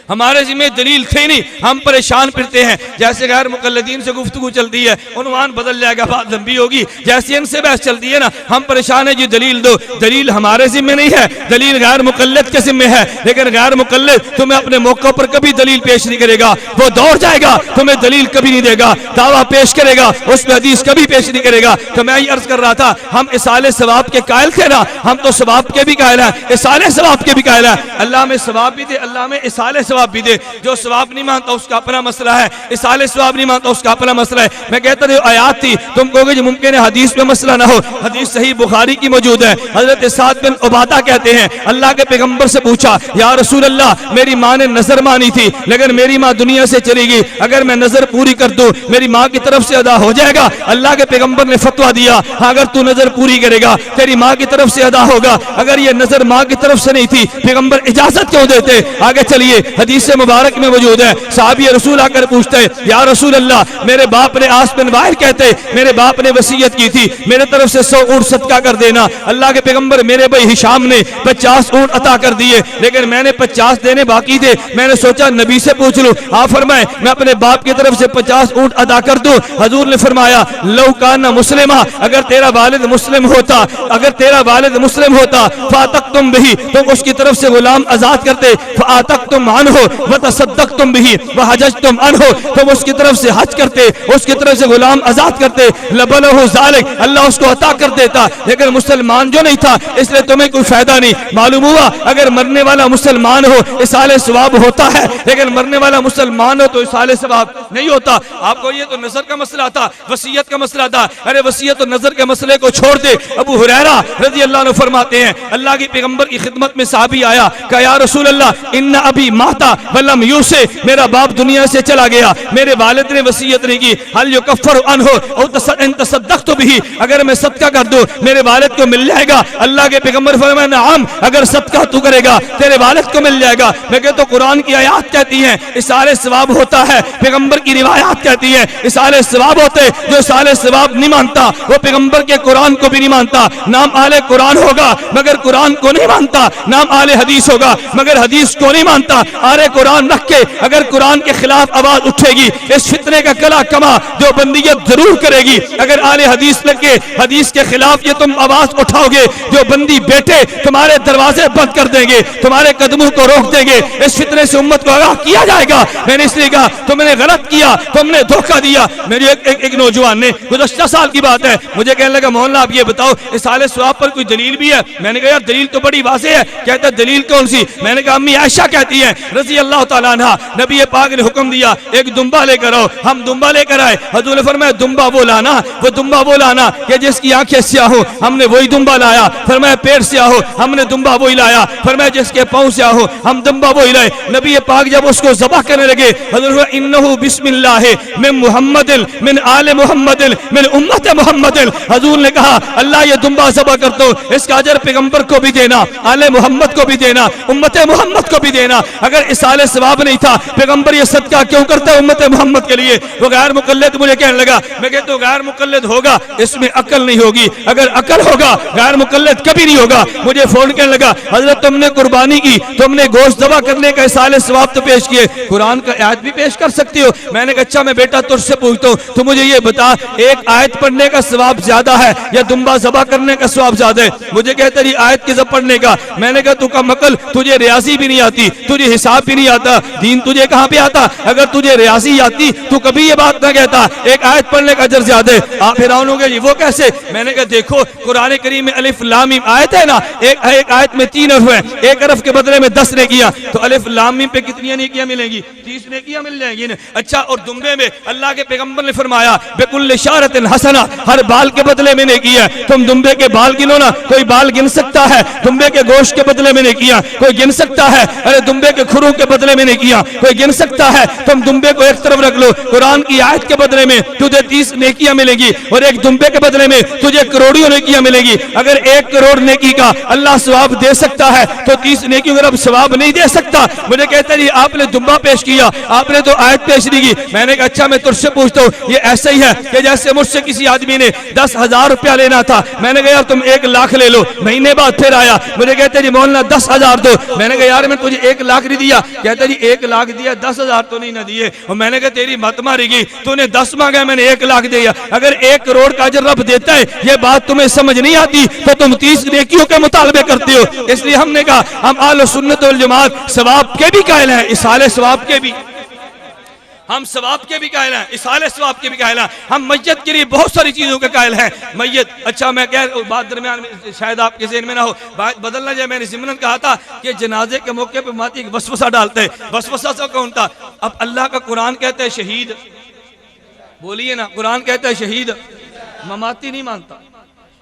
हमारे जिम्मे दलील थे नहीं, हम परेशान फिरते हैं। जैसे गैर मुकल्लिदीन से गुफ्तगू चलती है, उन्वान बदल जाएगा, बात लंबी होगी। जैसे इनसे बहस चलती है ना, हम परेशान है जी दलील दो। दलील हमारे जिम्मे नहीं है, दलील गैर मुकल्लिद के जिम्मे है। लेकिन गैर मुकल्लिद तुम्हें अपने मौके पर कभी दलील पेश नहीं करेगा, वो दौड़ जाएगा, तुम्हें दलील कभी नहीं देगा। दावा पेश करेगा उस पर हदीस कभी पेश नहीं करेगा। तो मैं ये अर्ज कर रहा था, हम इसाले सवाब के कायल थे ना, हम तो सवाब के भी कायल हैं, इसाले सवाब के भी कायल हैं। अल्लाह में सवाब भी दे, अल्लाह में इसाले सवाब भी दे। जो सवाब नहीं मानता उसका अपना मसला है, इसाले सवाब नहीं मानता उसका अपना मसला है। मैं कहता था आयात थी, तुम कहोगे जी मुमकिन है हदीस में मसला ना हो। हदीस सही बुखारी की मौजूद है। हजरत साद बिन उबादा कहते हैं अल्लाह के पैगंबर से पूछा, या रसूल अल्लाह मेरी माँ ने नजर मानी थी लेकिन मेरी माँ दुनिया से चली गई, अगर मैं नजर पूरी कर दूं मेरी माँ की तरफ से अदा हो जाएगा? अल्लाह के पैगंबर ने फतवा दिया, हाँ अगर तू नजर पूरी करेगा तेरी माँ की तरफ से अदा होगा। अगर ये नजर माँ की तरफ से नहीं थी पैगंबर इजाजत क्यों देते? आगे चलिए हदीस मुबारक में मौजूद है। साहबी रसूल आकर पूछते हैं, या रसूल अल्लाह, मेरे बाप ने आस बिन वाइल कहते, मेरे बाप ने वसीयत की थी मेरे तरफ से 100 ऊंट सदका कर देना। अल्लाह के पैगंबर, मेरे भाई हिशाम ने 50 ऊंट अता कर दिए, लेकिन मैंने 50 देने बाकी थे। मैंने सोचा नबी से पूछ लूं। आप फरमाए, मैं अपने बाप की तरफ से 50 ऊंट अदा कर दूं। हजूर ने फरमाया, लौ काना मुस्लिमा, अगर तेरा वालिद मुस्लिम होता, अगर तेरा वालिद मुस्लिम होता, फातक तुम भी, तो उसकी तरफ से गुलाम आजाद करते, फातक तुम अन हो व तसद्दक तुम भी व हजज तुम अन हो, तुम उसकी तरफ से हज करते, उसकी तरफ से गुलाम आजाद करते, लबलहु ज़ालिक, अल्लाह उसको अता कर देता। लेकिन मुसलमान जो नहीं था, इसलिए तुम्हें कोई फायदा नहीं। मालूम हुआ, अगर मरने वाला मुसलमान हो इसाले सवाब होता है, लेकिन मरने वाला मुसलमान हो तो इसाले सवाब नहीं होता। आपको ये तो नजर का मसला था, वसीयत का मसला था। अरे वसीयत और नजर के मसले को छोड़ दे। अबू हुरैरा रज़ी अल्लाह अन्हु फरमाते हैं, अल्लाह के पैगंबर की खिदमत में सहाबी आया, कहा या रसूल अल्लाह, इन्ना अबी माता वलम यूसे, मेरा बाप दुनिया से चला गया, मेरे वालिद ने वसीयत नहीं की, हल युकफ्फर अनहु औ तसद्दक़तु बिही, अगर मैं सदका कर दूं मेरे वालिद को मिल जाएगा। अल्लाह के पैगंबर फरमाया, नअम, अगर सदका तू करेगा तेरे वालिद को मिल जाएगा। मैं कहता हूं कुरान की आयत कहती है इसाले सवाब होता है, पैगंबर की रिवायत कहती है इसाले सवाब होते। जो इसाले सवाब नहीं मानता वो पैगंबर के कुरान को भी नहीं मानता। नाम आले कुरान होगा मगर कुरान को नहीं मानता, नाम आले हदीस होगा मगर हदीस को नहीं मानता। आले कुरान रख के अगर कुरान के खिलाफ आवाज उठेगी, इस फितने का कला कमा जो बंदियत जरूर करेगी। अगर आले हदीस लग के हदीस के खिलाफ ये तुम आवाज उठाओगे, जो बंदी बेटे तुम्हारे दरवाजे बंद कर देंगे, तुम्हारे कदमों को रोक देंगे। इस फितने से उम्मत को आगाह किया जाएगा। मैंने इसलिए कहा तुमने गलत किया, तुमने धोखा दिया। मेरे एक नौजवान ने, गुज़श्ता साल की बात है, मुझे कहने लगा मौलाना आप ये बताओ इसाले सवाब पर कोई दलील भी है? मैंने कहा यार दलील तो बड़ी वाज़ेह है। कहता है दलील कौन सी? मैंने कहा अम्मी आयशा कहती है रज़ी अल्लाह तआला अन्हा, नबी पाक ने हुक्म दिया एक दुम्बा लेकर आओ। हम दुम्बा लेकर आए। हजूर ने फरमाया दुम्बा वो लाना, वो दुम्बा वो लाना कि जिसकी आंखें स्याह हो, हमने वही दुम्बा लाया। फरमाया पेट स्याह हो, हमने दुम्बा वही लाया। फरमाया जिसके पांव स्याह हो, हम दुम्बा वही लाए। नबी पाक जब उसको ज़बह करने लगे, हजूर इन्नहु बिस्मिल्लाह मिन मुहम्मदिल मिन आले मुहम्मदिल मिन उम्मत मुहम्मदिल। हजूर ने कहा अल्लाह ये दुम्बा ज़बह कर दो, इसका अजर पैगंबर को भी देना, आले मोहम्मद को भी देना, उम्मत मोहम्मद को भी देना। अगर इसाले सवाब नहीं था, पैगंबर ये सदका क्यों करता है उम्मत मोहम्मद के लिए? वो गैर मुकल्लिद मुझे कहने लगा। मैं कहता हूं गैर मुकल्लिद होगा, इसमें अकल नहीं होगी। अगर अकल होगा गैर मुकल्लिद कभी नहीं होगा। मुझे फोन करने लगा, हजरत तुमने कुर्बानी की, तुमने गोश्त ज़बह करने का इसाले सवाब तो पेश किए, कुरान का आयत भी पेश कर सकती हो। मैंने कहा अच्छा मैं बेटा तुझसे पूछता हूँ, तो मुझे ये बता एक आयत पढ़ने का सवाब ज्यादा है या दुम्बा ज़बह करने का सवाब ज्यादा है? मुझे कहते रही आयत की पढ़ने का। मैंने कहा तू का मकल, तुझे रियाजी भी नहीं आती, तुझे हिसाब भी नहीं आता, दीन तुझे कहां पे आता? अगर तुझे रियाजी आती तो कभी ये बात ना कहता एक आयत पढ़ने का अजर ज्यादा है। आप हैरान हो गए वो कैसे? मैंने कहा देखो कुरान करीम में अलिफ लाम मीम आयत है ना, एक आयत में 3 हर्फ है, एक हर्फ के बदले में 10 नेकियां, तो अलिफ लाम मीम पे कितनी नेकियां मिलेंगी? 30 नेकियां मिल जाएंगी ना। अच्छा और दुम्बे में अल्लाह के पैगंबर ने फरमाया बेकुल इशारतिन हसना, हर बाल के बदले में नेकी है। तुम दुम्बे के बाल गिनो ना, कोई बाल गिन सकता है? दुम्बे के गोश्त के बदले में नेकियां कोई गिन सकता है? अरे दुम्बे के खुरों के बदले में नेकियां कोई गिन सकता है? तुम दुम्बे को एक तरफ रख लो, कुरान की आयत के बदले में तुझे 30 नेकियां मिलेगी और एक दुम्बे के बदले में तुझे करोड़ों नेकियां मिलेगी। अगर 1 करोड़ नेकी का अल्लाह सवाब दे सकता है तो 30 नेकियों का रब सवाब नहीं दे सकता? मुझे कहते नहीं आपने दुम्बा पेश किया, आपने तो आयत पेश नहीं की। मैंने कहा अच्छा मैं तुझसे पूछता हूँ, ये ऐसा ही है कि जैसे मुझसे किसी आदमी ने 10,000 रुपया लेना था, मैंने कहा यार तुम 1 लाख ले लो। महीने बाद फिर आया, मुझे कहते जी मौलाना 10,000 दो। मैंने कहा यार मैं तुझे 1 लाख नहीं दिया। कहते जी 1 लाख दिया, 10,000 तो नहीं ना दिए। और मैंने कहा तेरी मत मारेगी, तूने 10 मांगा मैंने 1 लाख दिया। अगर 1 करोड़ का अजर रब देता है, ये बात तुम्हें समझ नहीं आती तो तुम 30 नेकियों के मुतालबे करते हो। इसलिए हमने कहा हम अहले सुन्नत वल जमात सवाब के भी कायल हैं, इसाले सवाब के भी, हम सवाब के भी कायल हैं, इसाले सवाब के भी कायल हैं। हम मैयत के लिए बहुत सारी चीजों के कायल हैं। मैयत अच्छा मैं कह बात दरमियान में शायद आपके ज़हन में ना हो, बात बदलना जाए। मैंने ज़िमनन कहा था कि जनाजे के मौके पर माती वसवसा डालते हैं। वसवसा से कौन था? अब अल्लाह का कुरान कहता है शहीद, बोलिए ना, कुरान कहता है शहीद, ममाती नहीं मानता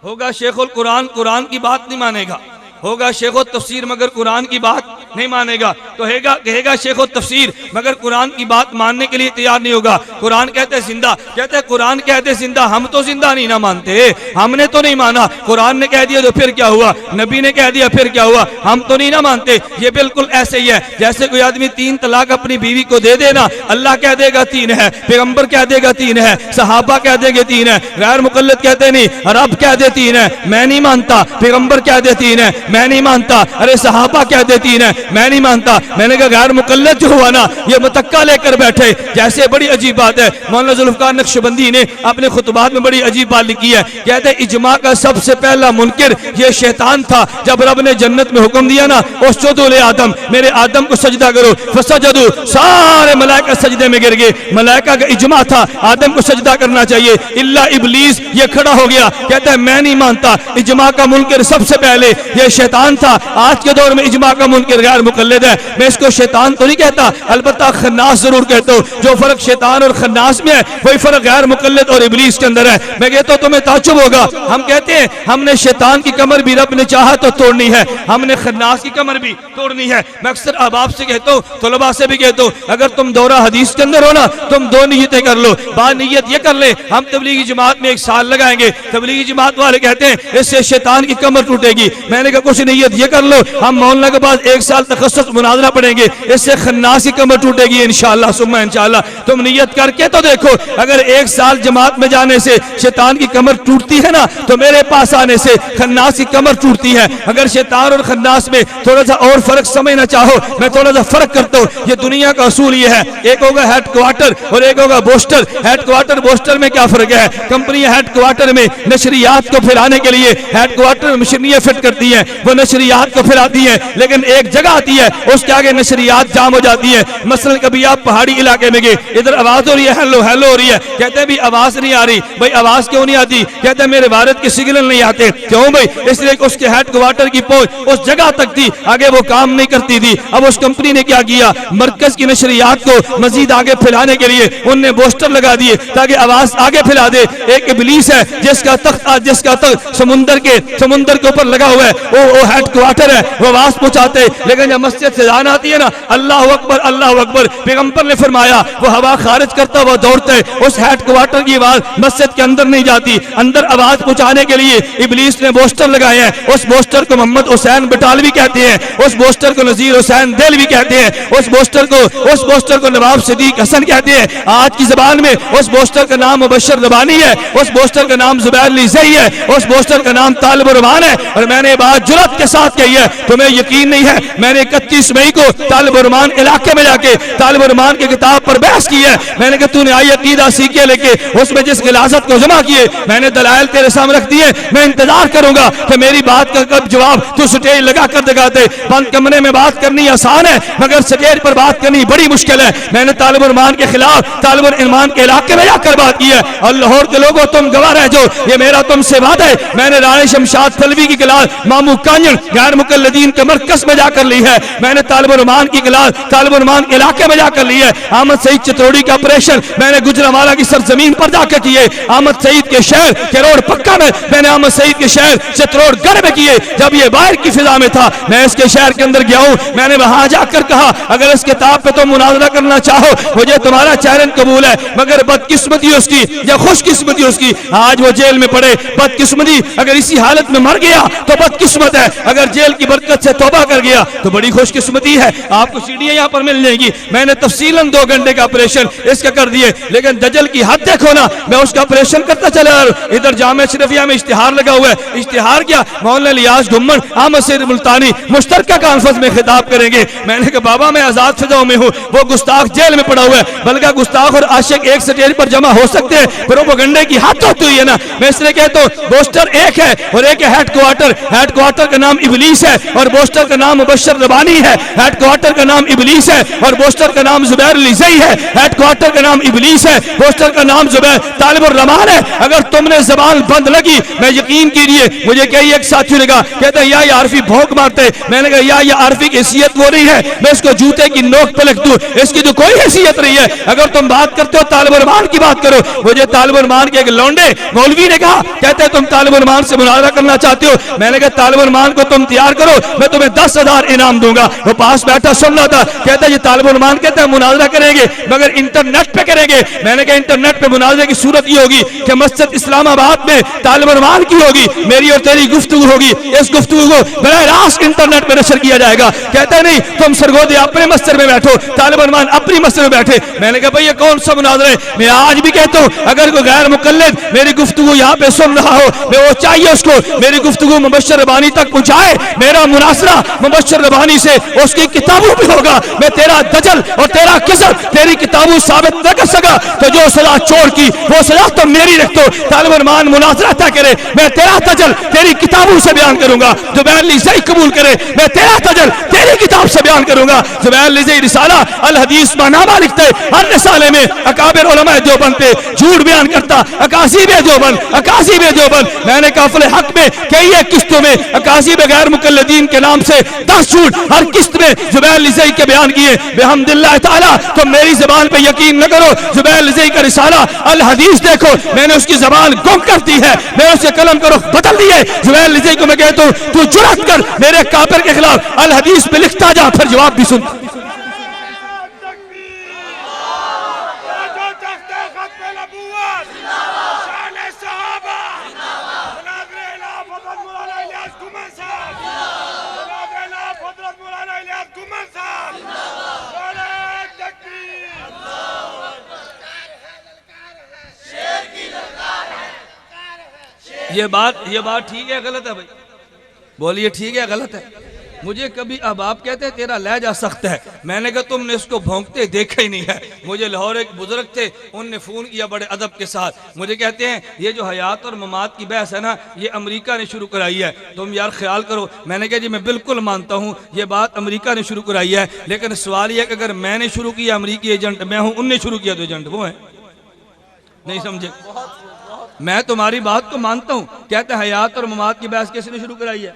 होगा। शेखुल कुरान कुरान की बात नहीं मानेगा, होगा शेखो तफसीर मगर कुरान की बात नहीं मानेगा, तो कहेगा शेखो तफसीर मगर कुरान की बात मानने के लिए तैयार नहीं होगा। कुरान कहते जिंदा, कहते कुरान कहते जिंदा, हम तो जिंदा नहीं ना मानते, हमने तो नहीं माना। कुरान ने कह दिया तो फिर क्या हुआ, नबी ने कह दिया फिर क्या हुआ, हम तो नहीं ना मानते। ये बिल्कुल ऐसे ही है जैसे कोई आदमी 3 तलाक अपनी बीवी को दे देना, अल्लाह कह देगा 3 है, पैगंबर कह देगा 3 है, सहाबा कह देंगे 3 है, गैर मुकल्लद कहते नहीं, रब कह दे 3 है, मैं नहीं मानता, पैगंबर कह दे 3 है, मैं नहीं मानता, अरे सहाबा कह दे 3 है, मैं नहीं मानता। मैंने कहा गैर मुकल्लद जो हुआ ना, ये मुतक्का लेकर बैठे, जैसे बड़ी अजीब बात है। मौलाना जुल्फ़िकार नक्शबंदी ने अपने खुतबात में बड़ी अजीब बात लिखी है, कहते इजमा का सबसे पहला मुनकिर ये शैतान था। जब रब ने जन्नत में हुक्म दिया ना, उसजुदू ले आदम, मेरे आदम को सजदा करो, फसजदू, सारे मलाइका सजदे में गिर गए। मलाइका का इजमा था आदम को सजदा करना चाहिए, इल्ला इबलीस ये खड़ा हो गया, कहता है मैं नहीं मानता। इजमा का मुनकिर सबसे पहले ये शैतान था। आज के दौर में इजमा का मुनकिर गैर मुकल्लिद है। मैं इसको शैतान तो नहीं कहता, अलबत्ता खन्नास जरूर कहता हूँ। जो फर्क शैतान और खन्नास में है वही फर्क गैर मुकल्लिद और इबलीस के अंदर है। मैं कहता हूँ तुम्हें ताज्जुब होगा, हम कहते हैं हमने शैतान की कमर भी रब ने चाहा तो तोड़नी है, हमने खन्नास की कमर भी तोड़नी है। मैं अक्सर अहबाब से कहता हूँ, तलबा से भी कहता हूँ, अगर तुम दौरा हदीस के अंदर हो ना, तुम 2 नियतें कर लो। बात नियत ये कर ले, हम तबलीगी जमात में 1 साल लगाएंगे, तबलीगी जमात वाले कहते हैं इससे शैतान की कमर टूटेगी। मैंने कहा कुछ नियत ये कर लो, हम मौलाना के पास 1 साल तखस्सुस मुनाज़रा पढ़ेंगे, इससे खन्नास की कमर टूटेगी इंशाअल्लाह सुम्मा इंशाअल्लाह। तुम नियत करके तो देखो, अगर 1 साल जमात में जाने से शैतान की कमर टूटती है ना, तो मेरे पास आने से खन्नास की कमर टूटती है। अगर शैतान और खन्नास में थोड़ा सा और फर्क समझना चाहो, मैं थोड़ा सा फर्क करता हूँ। ये दुनिया का असूल ये है, एक होगा हेडक्वार्टर और एक होगा बोस्टर। हेडक्वार्टर बोस्टर में क्या फर्क है? कंपनियां हेडक्वार्टर में नशरियात को फैलाने के लिए हेडक्वार्टर मशीनियां फिट करती हैं, वो नशरियात को फैलाती हैं, लेकिन एक जगह आती है उसके आगे नशरियात जाम हो जाती है। मसलन कभी आप पहाड़ी इलाके में गए, इधर आवाज हो रही है, हेलो हेलो हो रही है, कहते हैं भी आवाज नहीं आ रही। भाई आवाज क्यों नहीं आती? कहते हैं मेरे भारत के सिग्नल नहीं आते। क्यों भाई? इसलिए उसके हेडक्वार्टर की पहुंच उस जगह तक थी, आगे वो काम नहीं करती थी। अब उस कंपनी ने क्या किया, मरकज की नशरियात को मजीद आगे फैलाने के लिए उनने पोस्टर लगा दिए ताकि आवाज आगे फैला दे। एक इब्लीस है जिसका तख्त समुंदर के ऊपर लगा हुआ है, वो हेडक्वार्टर है, वो आवाज पहुंचाते। लेकिन जब मस्जिद से जान आती है ना, अल्लाह अकबर अल्लाह अकबर, पैगंबर ने फरमाया वो हवा खारिज करता हुआ दौड़ता है, उस हेडक्वार्टर की आवाज मस्जिद के अंदर नहीं जाती। अंदर आवाज पहुंचाने के लिए इब्लीस ने पोस्टर लगाए हैं। उस पोस्टर को मोहम्मद हुसैन बटालवी कहते हैं, उस पोस्टर को नजीर हुसैन देलवी कहते हैं, उस पोस्टर को नवाब सिद्दीक हसन कहते हैं। आज की जबान में उस पोस्टर का नाम मुबश्शिर रबानी है, उस पोस्टर का नाम जुबैर अली ज़ई है, उस पोस्टर का नाम तालिब रहमान है। और मैंने बात जुरत के साथ कही है, तुम्हें यकीन नहीं है, मैंने 31 मई को तालिब रहमान इलाके में जाके तालिब रहमान की किताब पर बहस की है। मैंने कहा तूने आई अकीदा सीखे लेके उसमें जिस गिलाजत को जमा किए, मैंने दलाइल तेरे सामने रख दिए। मैं इंतजार करूंगा कि मेरी बात का कब जवाब तू स्टेज लगा कर दिखाते। बंद कमरे में बात करनी आसान है, मगर स्टेज पर बात करनी बड़ी मुश्किल है। मैंने तालिब रहमान के खिलाफ तालिब रहमान के इलाके में जाकर बात की है। और लाहौर के लोगों तुम गवाह रह जाओ, ये मेरा तुमसे वादा है। मैंने रानी शमशाद तलवी की क्लास मामू कांजन गैर मुकल्लदीन के मरकज में जाकर ली है। मैंने तालिब रहमान की क्लास तालिब रहमान के इलाके में जाकर ली है। अहमद सईद चित्रोड़ी का ऑपरेशन मैंने गुजरांवाला की सरजमीन पर जाकर किए। अहमद सईद के शहर केरोड़ पक्का में मैंने अहमद सईद के शहर चित्रोड़गढ़ में किए। जब ये बाहर की फिजा में था, मैं इसके शहर के अंदर गया हूँ। मैंने वहां जाकर कहा अगर इस किताब पे तुम मुनाजरा करना चाहो, मुझे तुम्हारा चैलेंज कबूल है, मगर बदकिस्मती उसकी या खुशकिस्मती उसकी, आज वो जेल में पड़े। बदकिस्मती अगर इसी हालत में मर गया तो बदकिस्मत है, अगर जेल की बरकत से तौबा कर गया तो बड़ी खुशकिस्मती है। आपको सीढ़ियां यहाँ पर मिल जाएंगी। मैंने तफसीलन 2 घंटे का ऑपरेशन इसका कर दिए, लेकिन दजल की हद देखो ना, मैं उसका ऑपरेशन करता चला। इधर जामिया शरीफिया में इश्तिहार लगा हुआ है। इश्तिहार क्या, मौलाना इलियास घुम्मन अहमद सईद मुल्तानी मुश्तरका कॉन्फ्रेंस में खिताब करेंगे। मैंने कहा बाबा मैं आजाद फिजाओं में हूँ, वो गुस्ताख जेल में पड़ा हुआ है। बल्कि गुस्ताख और आशिक एक स्टेज पर जमा हो सकते हैं, प्रोपेगेंडा की हद होती हुई है ना। मैं इसलिए कहता हूँ पोस्टर एक है और एक है हेडक्वार्टर। हेडक्वार्टर का नाम इब्लीस है और पोस्टर का नाम मुबश्शिर रबानी है। हेडक्वार्टर का नाम इब्लीस है और पोस्टर का नाम जुबैर अली ज़ई है। हेडक्वार्टर का नाम इब्लीस है, पोस्टर का नाम जुबैर तालिब रहमान है। अगर तुमने जबान बंद लगी, मैं यकीन कीजिए, मुझे कई एक साथी ने कहा, कहते या ये आरफी भोंक मारते। मैंने कहा या ये आरफी की हैसियत वो नहीं है, मैं इसको जूते की नोक पे लिख दूं, इसकी तो कोई हैसियत नहीं है। अगर तुम बात करते हो तालिब रहमान की बात करो। मुझे तालिब रहमान के एक लौंडे मौलवी ने कहा, कहते तुम तालिब रहमान से मुनाजरा करना चाहते हो। मैंने कहा तालिब उलमान को तुम तैयार करो, मैं तुम्हें 10,000 इनाम दूंगा। वो पास बैठा सुन रहा था, कहता है ये तालिब उलमान कहता है मुनाजरा करेंगे मगर इंटरनेट पे करेंगे। मैंने कहा इंटरनेट पे मुनाजरे की सूरत ये होगी कि मस्जिद इस्लामाबाद में तालिब उलमान की होगी, मेरी और तेरी गुफ्तगू होगी, इस गुफ्तगू को बराह रास्त इंटरनेट पे नशर किया जाएगा। कहता है नहीं, तुम सरगोदे अपने मस्जिद में बैठो, तालिब उलमान अपनी मस्जिद में बैठे। मैंने कहा भाई ये कौन सा मुनाजरा है? मैं आज भी कहता हूँ अगर कोई गैर मुकल्लिद मेरी गुफ्तगू यहाँ पे सुन रहा हो, मैं वो चाहिए उसको मेरी गुफ्तगू मुबश्शिर रब्बानी तक पहुंचाए। मेरा मुनासरा मुबश्शिर रब्बानी से उसकी किताबों भी होगा। मैं तेरा दजल और तेरा किज़ब तेरी किताबों साबित न कर सका तो जो सजा चोर की वो सजा तो मेरी रख दो। तालिब उलमान मुनासरा तय करे, मैं तेरा दजल तेरी किताबों से बयान करूंगा। जुबैर लिज़ई कबूल करे, मैं तेरा दजल तेरी किताब से बयान करूंगा। जुबैर लिज़ई रिसाला अल हदीस मानामा लिखते, हर रिसाले में अकाबिर उलमा देवबंद पे झूठ बयान करता, अकासीब देवबंद, अकासीब देवबंद। मैंने काफिले हक में कई एक किस्तों में अकासीब गैर मुकल्लिदीन के नाम से 10 झूठ हर किस्त में जुबैर लिज़ई के बयान किए। बिहम्दिल्लाह ताला तो मेरी जबान पे यकीन न करो, जुबैर लिज़ई का रिसाला अल हदीस देखो, मैंने उसकी जबान गुम कर दी है, मैंने उसके कलम का रुख बदल दिए। जुबैर लिज़ई को मैं कहता हूँ तू जुर्रत कर मेरे काफिर के खिलाफ अल हदीस पे लिखता जा, फिर जवाब भी सुन। ये बात ठीक है गलत है भाई? बोलिए ठीक है गलत है? मुझे कभी अब आप कहते हैं तेरा लहजा सख्त है, मैंने कहा तुमने इसको भौंकते देखा ही नहीं है। मुझे लाहौर एक बुजुर्ग थे, उनने फ़ोन किया बड़े अदब के साथ, मुझे कहते हैं ये जो हयात और ममात की बहस है ना ये अमेरिका ने शुरू कराई है, तुम यार ख्याल करो। मैंने कहा जी मैं बिल्कुल मानता हूँ ये बात अमेरिका ने शुरू कराई है, लेकिन सवाल यह कि अगर मैंने शुरू किया अमरीकी एजेंट मैं हूँ, उनने शुरू किया तो एजेंट वो है। नहीं समझे? मैं तुम्हारी बात को मानता हूँ, कहते हैं हयात और ममात की बहस किसने शुरू कराई है?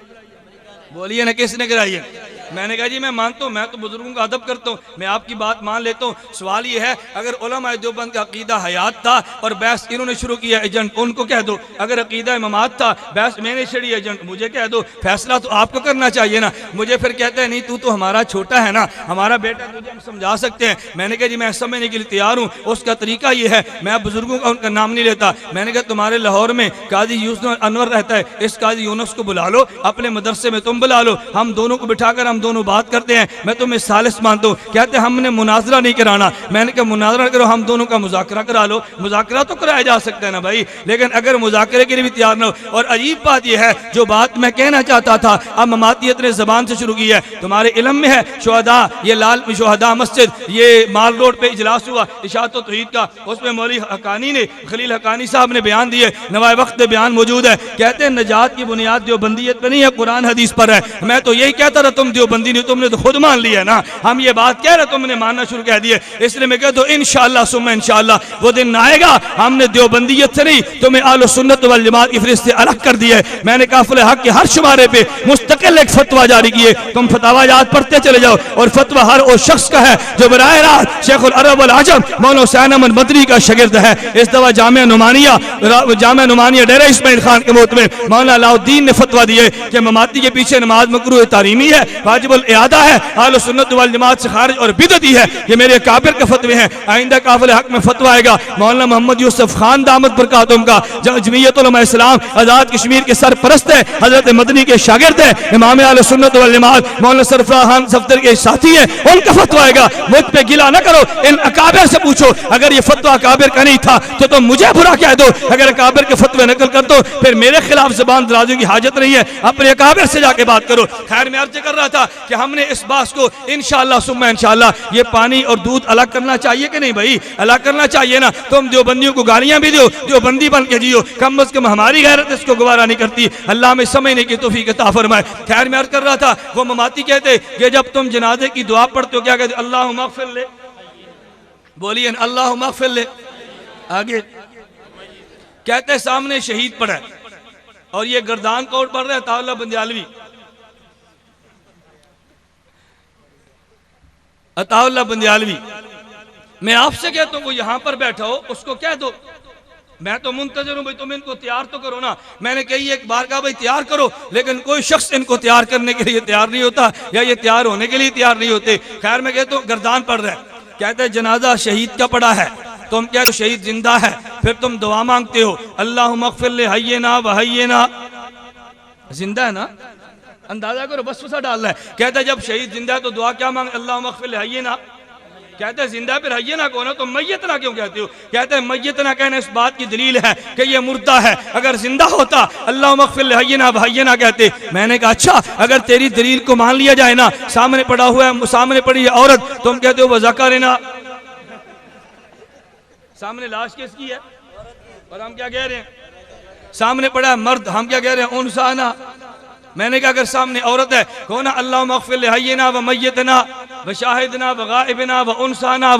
बोलिए ना किसने कराई है? मैंने कहा जी मैं मानता हूँ, मैं तो बुजुर्गों का अदब करता हूँ, मैं आपकी बात मान लेता हूँ। सवाल ये है अगर उलमा देवबंद का अकीदा हयात था और बहस इन्होंने शुरू किया एजेंट, उनको कह दो। अगर अकीदा ममात था बहस मैंने छड़ी एजेंट, मुझे कह दो। फैसला तो आपको करना चाहिए ना। मुझे फिर कहते हैं नहीं तू तो हमारा छोटा है ना, हमारा बेटा, तुझे हम समझा सकते हैं। मैंने कहा जी मैं समझने के लिए तैयार हूँ, उसका तरीका ये है, मैं बुजुर्गों का उनका नाम नहीं लेता। मैंने कहा तुम्हारे लाहौर में काजी यूसुफ अनवर रहता है, इस काजी यूनुस को बुला लो, अपने मदरसे में तुम बुला लो, हम दोनों को बिठाकर हम दोनों बात करते हैं। मैं तुम्हें सालिस मानता हूँ। कहते हमने मुनाजरा नहीं कराना। मैंने कहा मुनाजरा करो, हम दोनों का मुज़ाकरा करा लो। मुज़ाकरा तो कराया जा सकता है ना भाई, लेकिन अगर मुज़ाकरे के लिए भी तैयार ना हो। और अजीब बात यह है जो बात मैं कहना चाहता था अब ममातियत ने ज़बान से शुरू की है। तुम्हारे इल्म में है शुहदा, ये लाल शुहदा मस्जिद, ये माल रोड पे इजलास हुआ इशाअत तौहीद का, उसमें मौलवी हकानी ने, खलील हकानी साहब ने बयान दिए, नवाए वक्त बयान मौजूद है। कहते हैं निजात की बुनियाद देवबंदियत पर नहीं है, कुरान हदीस पर है। मैं तो यही कहता था तुम देवबंदी नहीं, तुमने तो खुद मान लिया ना। हम ये बात कह रहे तुमने मानना शुरू कह दिए, इसलिए मैं कहता हूँ इंशाअल्लाह सुम्मा इंशाअल्लाह वो दिन आएगा हमने देवबंदियत से नहीं तुम्हें आलो सुन्नत वल जमात की फरिश्ते अलग कर दिए। मैंने काफिले हक के हर शुमारे पे मुस्तकिल एक फतवा जारी किए, तुम फतवा याद पढ़ते चले जाओ। और फतवा हर उस शख्स का है जो बराह रास्त शेखुल अरब वल अजम मौलाना हुसैन अहमद मदनी का शागिर्द है। इस दफा जामिया नुमानिया डेरा इस्माइल खान के मोत में मौलाना अलाउद्दीन ने फतवा दिए कि ममाती के पीछे नमाज मकरूह तारीमी है, वाजिबुल इआदा है, आलो सुन्नत वल जमात से खारिज और बिदअती है। ये मेरे काबिर के फतवे हैं। आइंदा काफिले हक में फतवा आएगा मौलाना मोहम्मद यूसुफ खान दामद बरकातुहुम का, जमीयत उलमा इस्लाम आजाद कश्मीर के सरपरस्त है, हजरत मदनी के शागिर्द है, इमाम आले सुन्नत वल जमात मौलाना सरफराज खान सफ्दर के साथी है, उनका फतवा आएगा। मुझ पे गिला न करो, इन अकाबिर से पूछो। अगर ये फतवा अकाबिर का नहीं था तो तुम मुझे बुरा कह दो। अगर अकाबिर के फतवे नकल कर दो फिर मेरे खिलाफ ज़बान दराज़ी की हाजत नहीं है, अपने अकाबिर से जाके बात करो। खैर मैं अर्ज कर रहा था कि हमने इस बात को इंशाअल्लाह सुम्मा इंशाअल्लाह ये पानी और दूध अलग करना चाहिए कि नहीं भाई? अलग करना चाहिए ना। तुम देवबंदियों को गालियां भी दो, देवबंदी बन के जियो, कम अज कम हमारी गैरत इसको गवारा नहीं करती। अल्लाह में समझने की तौफीक अता फरमाए। खैर मैं अर्ज कर रहा था वो ममाती कहते कि जब तुम जनाजे की दुआ पढ़ते हो क्या कहते? अल्लाहुम्मा मग़फ़िर ले, बोलिए अल्लाहुम्मा मग़फ़िर ले। आगे कहते सामने शहीद पड़ा और ये गर्दान कोट पढ़ रहे अताउल्लाह बंदियालवी, अताउल्लाह बंदियालवी। मैं आपसे कहता हूँ वो यहां पर बैठा हो उसको कह दो मैं तो मुंतजर हूं भाई, तुम इनको तैयार तो करो ना। मैंने कही एक बार कहा भाई तैयार करो, लेकिन कोई शख्स इनको तैयार करने के लिए तैयार नहीं होता, या ये तैयार होने के लिए तैयार नहीं होते। खैर मैं कहता हूँ गर्दान पड़ रहा है, कहते हैं जनाजा शहीद का पड़ा है, तुम क्या शहीद जिंदा है, फिर तुम दुआ मांगते हो अल्लाहुम्मा अग़फ़िर ले हय्यना व हय्यना, जिंदा है ना, अंदाजा करो, बस वसा डालना है। कहता है जब शहीद जिंदा है तो दुआ क्या मांग, अल्लाहुम्मा अग़फ़िर ले हय्यना। कहते हैं जिंदा फिर हय्यना कौन है, तो मैयतना क्यों कहते हो। कहते हैं मैयतना कहने इस बात की दलील है कि ये मुर्दा है, अगर जिंदा होता अल्लाहुम्मा अग़फ़िर ले हय्यना व हय्यना कहते। मैंने कहा अच्छा अगर तेरी दलील को मान लिया जाए ना, सामने पड़ा हुआ है, सामने पड़ी है औरत, तुम कहते हो वज़करना, सामने लाश किसकी है, और हम क्या कह रहे हैं, सामने पड़ा है मर्द, हम क्या कह रहे हैं उनसाना। मैंने कहा अगर सामने औरत है कौन, अल्लाहुम्मा अग़फ़िर ले हय्यना व मय्यतना व शाहिदना व गाइबना व उनसाना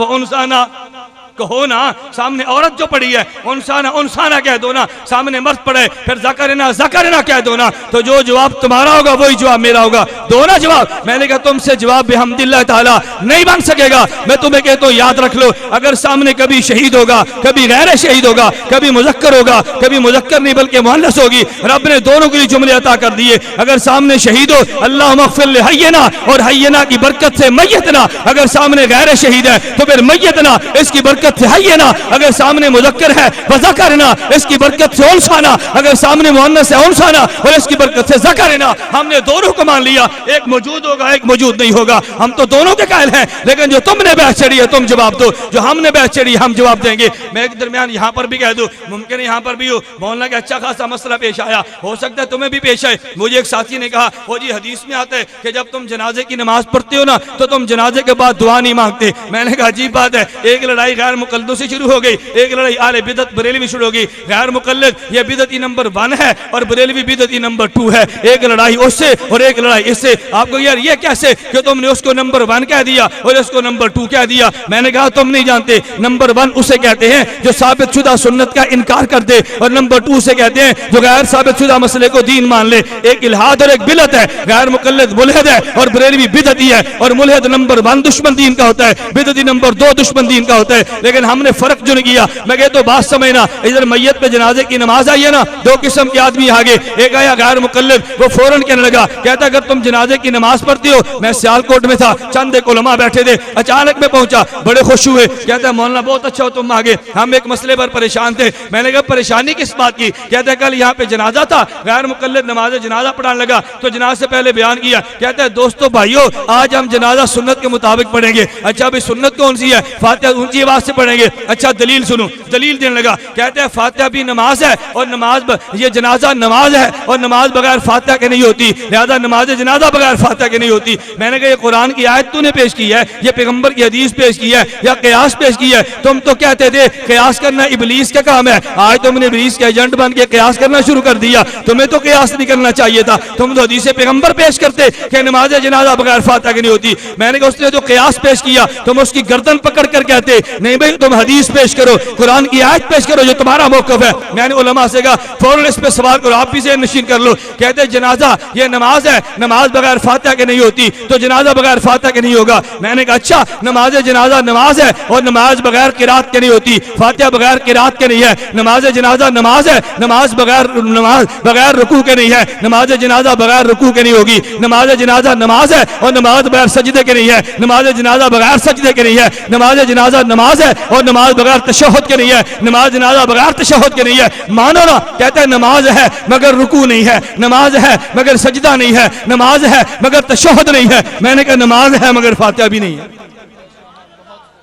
कहो ना। सामने औरत जो पड़ी है उनसाना कह दो ना, सामने मर्द पड़े फिर ज़करना कह दो ना, तो जो जवाब तुम्हारा होगा वही जवाब मेरा होगा, दो ना जवाब। मैंने कहा तुमसे जवाब बिहम्दिल्लाह ताला नहीं बन सकेगा। मैं तुम्हें कहता हूँ याद रख लो, अगर सामने कभी शहीद होगा, कभी गैर शहीद होगा, कभी मुज़क्कर होगा, कभी मुज़क्कर नहीं बल्कि मुअन्नस होगी, रब ने दोनों के लिए जुमले अता कर दिए। अगर सामने शहीद हो अल्लाहुम्मा अग़फ़िर ले हय्यना, और हय्यना की बरकत से मय्यतना, अगर सामने गैर शहीद है तो फिर मय्यतना इसकी बरकत से हय्यना, अगर सामने मुज़क्कर है वज़करना इसकी बरकत से उनसाना, अगर सामने मुअन्नस है उनसाना और इसकी बरकत से ज़करना। हमने दोनों को मान लिया, एक मौजूद होगा एक मौजूद नहीं होगा, हम तो दोनों के कायल हैं। लेकिन जो तुमने बहस चढ़ी है तुम जवाब दो, जो हमने बहस चढ़ी हम जवाब देंगे। मैं एक दरमियान यहाँ पर भी कह दूं, मुमकिन है यहाँ पर भी हो, मौलाना का अच्छा खासा मसला पेश आया, हो सकता है तुम्हें भी पेश आए। मुझे एक साथी ने कहा वो जी हदीस में आता है कि जब तुम जनाजे की नमाज पढ़ते हो ना तो तुम जनाजे के बाद दुआ नहीं मांगते। मैंने कहा अजीब बात है, एक लड़ाई गैर मुक़ल्लिदों से शुरू हो गई, एक लड़ाई आले बिदअत बरेलवी शुरू हो गई। गैर मुक़ल्लिद ये बिदअती नंबर 1 है और बरेलवी बिदअती नंबर 2 है, एक लड़ाई उससे और एक लड़ाई इससे। आपको यार ये कैसे कि तुमने उसको नंबर 1 कह दिया और इसको नंबर 2 कह दिया। मैंने कहा तुम नहीं जानते, नंबर 1 उसे कहते हैं जो साबित शुदा सुन्नत का इनकार कर दे, और नंबर 2 उसे कहते हैं जो गैर साबित शुदा मसले को दीन मान ले। एक इल्हाद और एक बिदअत है, गैर मुक़ल्लिद मुल्हिद है और बरेलवी बिदअती है, और मुल्हिद नंबर 1 दुश्मन दीन का होता है, बिदअती नंबर 2 दुश्मन दीन का होता है। लेकिन हमने फर्क जो नहीं किया, मैं कहता हूं बात समझना, इधर मैयत पे जनाजे की नमाज आई है ना, दो किस्म के आदमी आगे, एक आया गैर मुक़ल्लिद, वो फौरन कहने लगा, कहता अगर तुम जनाजे की नमाज पढ़ती हो, मैं सियालकोट में था, चंद एक उलमा बैठे थे, अचानक में पहुंचा, बड़े खुश हुए, कहता है मौलाना बहुत अच्छा हो तुम आगे, हम एक मसले पर परेशान थे। मैंने कहा परेशानी किस बात की, कहता है कल यहाँ पे जनाजा था, गैर मुक़ल्लिद नमाज जनाजा पढ़ाने लगा, तो जनाज से पहले बयान किया, कहता है दोस्तों भाइयों आज हम जनाजा सुन्नत के मुताबिक पढ़ेंगे। अच्छा भाई सुन्नत कौन सी है, फातिहा ऊंची आवाज से पढ़ेंगे। अच्छा दलील सुनो, दलील देने लगा, कहते हैं फातिहा भी नमाज है और नमाज ये जनाजा नमाज है और नमाज बगैर फातिहा के नहीं होती, लिहाजा नमाज जनाजा बगैर फातिहा के नहीं होती। मैंने कहा ये कुरान की आयत तूने पेश की है, ये पैगंबर की हदीस पेश की है या कयास पेश की है। तुम तो कहते थे कयास करना इबलीस का काम है, आज तुमने इबलीस के एजेंट बन के कयास करना शुरू कर दिया। तुम्हें तो कयास नहीं करना चाहिए था, तुम तो हदीस पैगंबर पेश करते कि नमाज जनाजा बगैर फातिहा की नहीं होती। मैंने कहा उसने जो कयास पेश किया तुम उसकी गर्दन पकड़ कर कहते नहीं भाई तुम हदीस पेश करो, कुरान की आयत पेश करो जो तुम्हारा मौक़िफ़ है। मैंने उलमा से कहा फौरन इस पे सवाल करो, आप भी से नशीन कर लो। कहते जनाजा ये नमाज है, नमाज बगैर फातिहा के नहीं होती, तो जनाजा बगैर फातिहा के नहीं होगा। मैंने कहा अच्छा नमाज जनाजा नमाज है और नमाज बगैर किरात के नहीं होती, फातिहा बगैर किरात के नहीं है। नमाज जनाजा नमाज है, नमाज बगैर रुकू के नहीं है, नमाज जनाजा बगैर रुकू के नहीं होगी। नमाज जनाजा नमाज है और नमाज बगैर सजदे के नहीं है, नमाज जनाजा बगैर सजदे के नहीं है। नमाज जनाजा नमाज है और नमाज बगैर तशहुद के नहीं है, नमाज जनाजा बगैर तशहुद के नहीं है। मानो ना, कहता है नमाज है मगर रुकू नहीं है, नमाज है मगर सजदा नहीं है, नमाज है मगर तशहुद नहीं है। मैंने कहा नमाज है मगर फातिहा भी नहीं है।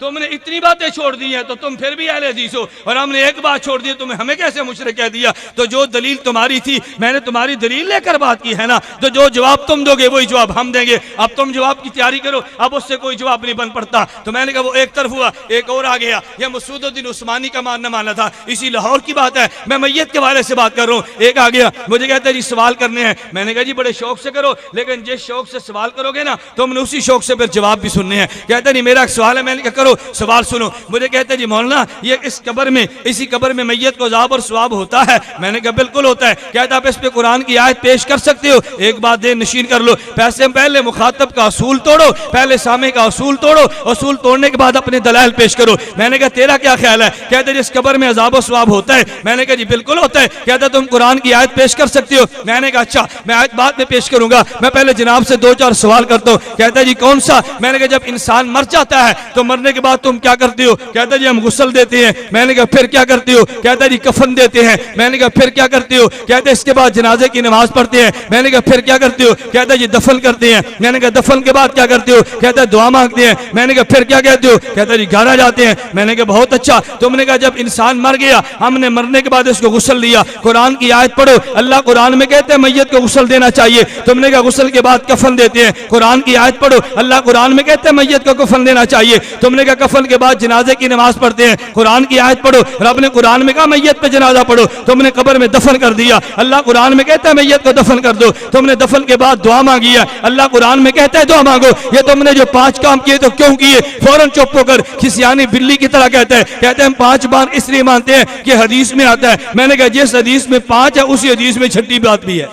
तुमने इतनी बातें छोड़ दी हैं तो तुम फिर भी अहले हदीस हो, और हमने एक बात छोड़ दी, तुम्हें हमें कैसे मुशरिक कह दिया। तो जो दलील तुम्हारी थी मैंने तुम्हारी दलील लेकर बात की है ना, तो जो जवाब तुम दोगे वही जवाब हम देंगे। अब तुम जवाब की तैयारी करो, अब उससे कोई जवाब नहीं बन पड़ता। तो मैंने कहा वो एक तरफ हुआ, एक और आ गया। यह मसूदुद्दीन उस्मानी का मानना था, इसी लाहौर की बात है, मैं मैयत के बारे से बात कर रहा हूँ। एक आ गया मुझे कहता है जी सवाल करने हैं। मैंने कहा जी बड़े शौक से करो, लेकिन जिस शौक से सवाल करोगे ना तुमने उसी शौक से फिर जवाब भी सुनने हैं। कहता नहीं मेरा एक सवाल है। मैंने कहा करो। करो, सवाल सुनो। मुझे कहते जी मौलाना ये इस कब्र में, इसी कब्र में मैयत को अज़ाब और सवाब होता है? मैंने कहा बिल्कुल होता है। कहता आप इस पे कुरान की आयत पेश कर सकते हो? एक बात दे नशीन कर लो, पैसे पहले मुखातब का असूल तोड़ो, पहले सामे का असूल तोड़ो, असूल तोड़ने के बाद अपने दलाइल पेश करो। मैंने कहा तेरा क्या ख्याल है? कहते जिस कब्र में अज़ाब और सवाब होता है। मैंने कहा जी बिल्कुल होता है। कहता तुम कुरान की आयत पेश कर सकते हो? मैंने कहा अच्छा मैं आयत बाद में पेश करूंगा, मैं पहले जनाब से 2-4 सवाल करता हूँ। कहता जी कौन सा? मैंने कहा जब इंसान मर जाता है तो मरने के बाद तुम क्या करते हो? कहता जी हम गुस्ल देते हैं। मैंने कहा फिर क्या करते हो? कहता जी कफन देते हैं। मैंने कहा फिर क्या करते हो? कहते इसके बाद जनाजे की नमाज पढ़ते हैं। मैंने कहा फिर क्या करते हो? कहता जी दफन करते हैं। मैंने कहा दफन के बाद क्या करते हो? कहता दुआ मांगते हैं। मैंने कहा फिर क्या कहते हो? कहता जी घर आ जाते हैं। मैंने कहा बहुत अच्छा। तुमने कहा जब इंसान मर गया, हमने मरने के बाद इसको गुस्ल दिया, कुरान की आयत पढ़ो, अल्लाह कुरान में कहते हैं मैयत को गुस्ल देना चाहिए। तुमने कहा गुस्ल के बाद कफन देते हैं, कुरान की आयत पढ़ो, अल्लाह कुरान में कहते हैं मैयत को कफन देना चाहिए। तुमने कहा कफन के बाद जनाजे की नमाज पढ़ते हैं, कुरान की आयत पढ़ो, रब ने कुरान में कहा मैयत पे जनाजा पढ़ो। तुमने कब्र में दफन कर दिया, अल्लाह कुरान में कहता है मैयत को दफन कर दो। तुमने दफन के बाद दुआ मांगी है, अल्लाह कुरान में कहता है दुआ मांगो। ये तुमने जो 5 काम किए तो क्यों किए? फौरन चुप होकर खिसियानी बिल्ली की तरह कहता है, कहते हैं हम 5 बार इसलिए मानते हैं कि हदीस में आता है। मैंने कहा जिस हदीस में 5 है उसी हदीस में 6ठी बात भी है।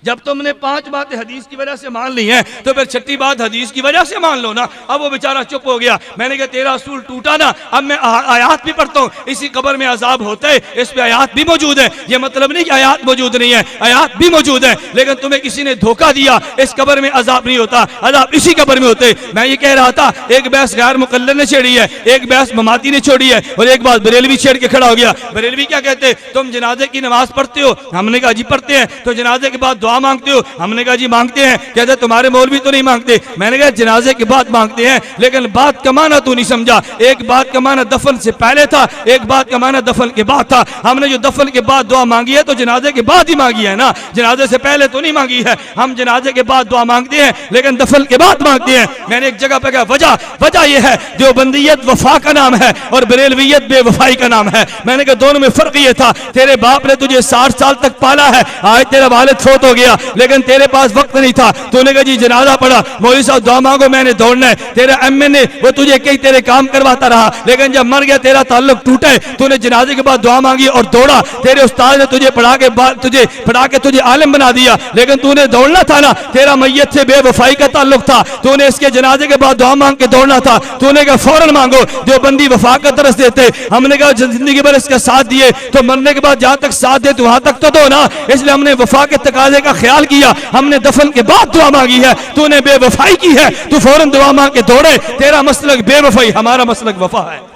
जब तुमने 5 बातें हदीस की वजह से मान ली हैं तो फिर 6ठी बात हदीस की वजह से मान लो ना। अब वो बेचारा चुप हो गया। मैंने कहा तेरा असूल टूटा ना। अब मैं आयात भी पढ़ता हूँ, इसी कब्र में अजाब होता है, इस पे आयात भी मौजूद है। ये मतलब नहीं कि आयात मौजूद नहीं है, आयात भी मौजूद है। लेकिन तुम्हें किसी ने धोखा दिया, इस कब्र में अजाब नहीं होता, अजाब इसी कब्र में होते। मैं ये कह रहा था एक बहस गैर मुकल्लर ने छेड़ी है, एक बहस ममाती ने छोड़ी है, और एक बात बरेलवी छेड़ के खड़ा हो गया। बरेलवी क्या कहते? तुम जनाजे की नमाज पढ़ते हो? हमने कहा जी पढ़ते हैं। तो जनाजे के बाद दुआ मांगते हो? हमने कहा जी मांगते हैं। कहते तुम्हारे मौलवी तो नहीं मांगते। मैंने कहा जनाजे के बाद मांगते हैं, लेकिन बात का माना तू नहीं समझा। एक बात का माना दफन से पहले था, एक बात का माना दफन के बाद था। हमने जो दफन के बाद दुआ मांगी है तो जनाजे के बाद ही मांगी है ना, जनाजे से पहले तो नहीं मांगी है। हम जनाजे के बाद दुआ मांगते हैं लेकिन दफन के बाद मांगते हैं। मैंने एक जगह पे कहा वजह यह है देवबंदियत वफा का नाम है और बरेलवियत बेवफाई का नाम है। मैंने कहा दोनों में फर्क ये था, तेरे बाप ने तुझे 60 साल तक पाला है, आज तेरा वालिद फौत हो गया लेकिन तेरे पास वक्त नहीं था। तूने कहा जी जनाजा पड़ा, मौलवी साहब दुआ मांगो, मैंने दौड़ना है। तेरा एमए ने वो तुझे कई तेरे काम करवाता रहा, लेकिन जब मर गया तेरा ताल्लुक टूटा है। तूने जनाजे के बाद दुआ मांगी और दौड़ा, तेरे उस्ताद ने तुझे पढ़ा के तुझे आलिम बना दिया, लेकिन तूने दौड़ना था ना, तेरा मैयत से बेवफाई का ताल्लुक था। तूने इसके जनाजे के बाद दुआ मांग के दौड़ना था। तूने कहा फौरन मांगो, जो बंदी वफा का तरस देते। हमने कहा जिंदगी भर इसका साथ दिए तो मरने के बाद जहां तक साथ दे तो वहां तक तो दो ना। इसलिए हमने वफा के तकाजे का ख्याल किया, हमने दफन के बाद दुआ मांगी है। तूने बेवफाई की है, तू फौरन दुआ मांग के दौड़े। तेरा मसलक बेवफाई, हमारा मसलक वफा है।